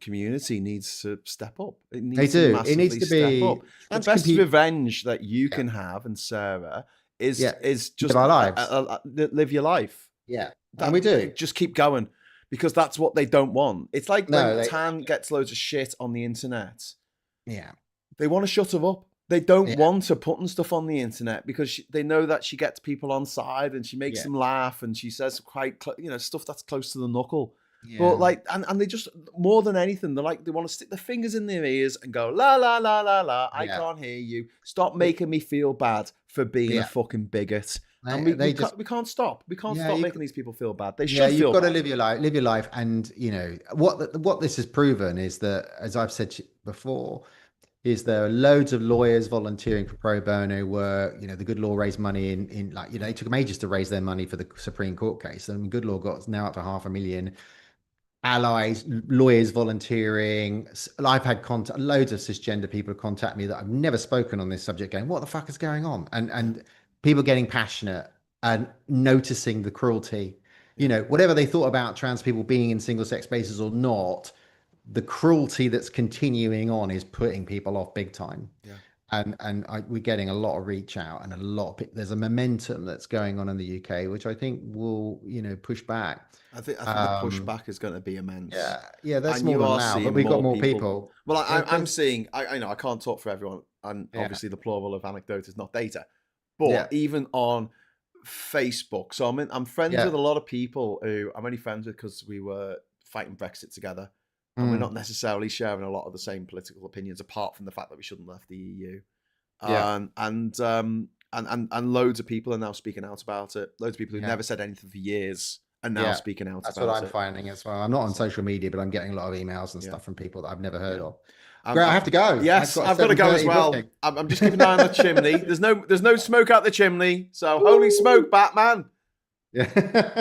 community needs to step up. It
they
needs to
do. It needs
massively
to
step up.
be
The
trans
best
compete.
revenge that you
Yeah,
can have, and Sarah,
yeah.
is
Live
just
our lives.
live your life.
Yeah, and
That
we do.
just keep going, because that's what they don't want. It's like
No,
when
they.
Tan gets loads of shit on the internet.
Yeah,
They want to shut her up. They don't
yeah,
want her putting stuff on the internet because they know that she gets people on side and she makes
yeah,
them laugh and she says quite, stuff that's close to the knuckle. But
yeah,
like, and they just, more than anything, they want to stick their fingers in their ears and go, la, la, la, la, la, I
yeah.
can't hear you. Stop
They,
making me feel bad for being a
yeah.
fucking bigot. And
They just.
we can't stop. We can't
Yeah,
stop making these people feel bad. They
yeah,
should
you've
feel
got to
bad.
live your life, and what this has proven is that, as I've said before, is there are loads of lawyers volunteering for pro bono work. The Good Law raised money in like it took them ages to raise their money for the Supreme Court case, and Good Law got now up to 500,000 allies, lawyers volunteering. I've had contact, loads of cisgender people contact me that I've never spoken on this subject, going, "What the fuck is going on?"
Yeah,
And people getting passionate and noticing the cruelty.
yeah,
Whatever they thought about trans people being in single sex spaces or not, the cruelty that's continuing on is putting people off big time.
yeah.
We're getting a lot of reach out, and there's a momentum that's going on in the UK, which I think will push back.
I think the pushback is going to be immense,
Yeah, they're
and you
smaller
are
now, but
seeing
we've got
more
more
people.
people.
Well, I'm
There's
seeing. I know I can't talk for everyone, and
yeah,
obviously the plural of anecdote is not data.
yeah,
But even on Facebook, so I'm friends
yeah.
with a lot of people who I'm only friends with because we were fighting Brexit together, and we're
Mm,
not necessarily sharing a lot of the same political opinions, apart from the fact that we shouldn't have left the EU.
yeah,
And loads of people are now speaking out about it. Loads of people who've
yeah,
never said anything for years are now
yeah.
speaking out
That's what
about
I'm
it.
finding as well. I'm not on
So,
social media, but I'm getting a lot of emails and
yeah,
stuff from people that I've never heard
yeah.
of. Great, I have to go. I've
Yes,
got a
I've got to go as
7:30
well.
booking.
I'm just keeping an eye on the chimney. There's no smoke out the chimney. So holy smoke, Batman!
Yeah.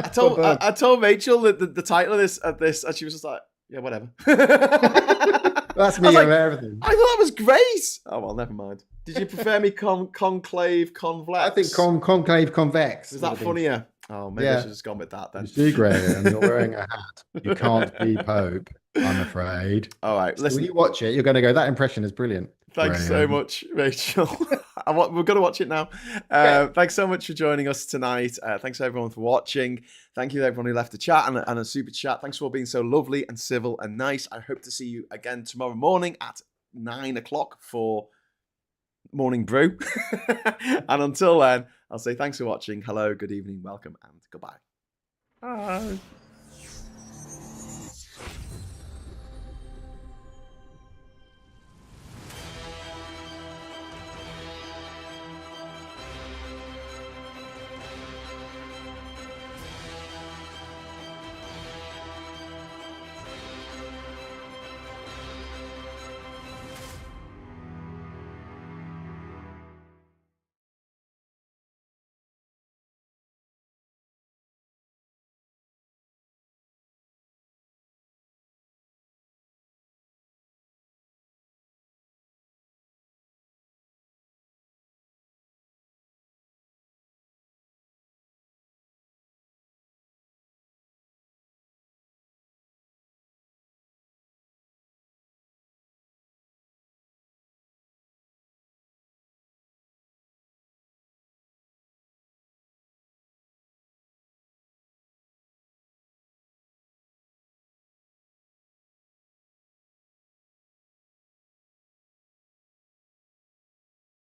I told Rachel that the title of this, and she was just like, yeah, whatever.
That's
I was
me
like,
over everything.
I thought that was great. Oh well, never mind. Did you prefer me conclave
I think
convex?
conclave convex
Was
would
that
have been.
funnier? Oh, maybe I
Yeah.
should have just gone with that
You
then.
see, Graham, you're wearing a hat. You can't be Pope, I'm afraid.
All right,
So when
listen.
you watch it, you're going to go, that impression is brilliant.
Thanks so
Graham.
much, Rachel. We're going to watch it now.
Yeah.
Thanks so much for joining us tonight. Thanks everyone for watching. Thank you everyone who left a chat and a super chat. Thanks for all being so lovely and civil and nice. I hope to see you again tomorrow morning at 9 o'clock for Morning Brew. And until then, I'll say thanks for watching. Hello, good evening, welcome, and goodbye. Bye.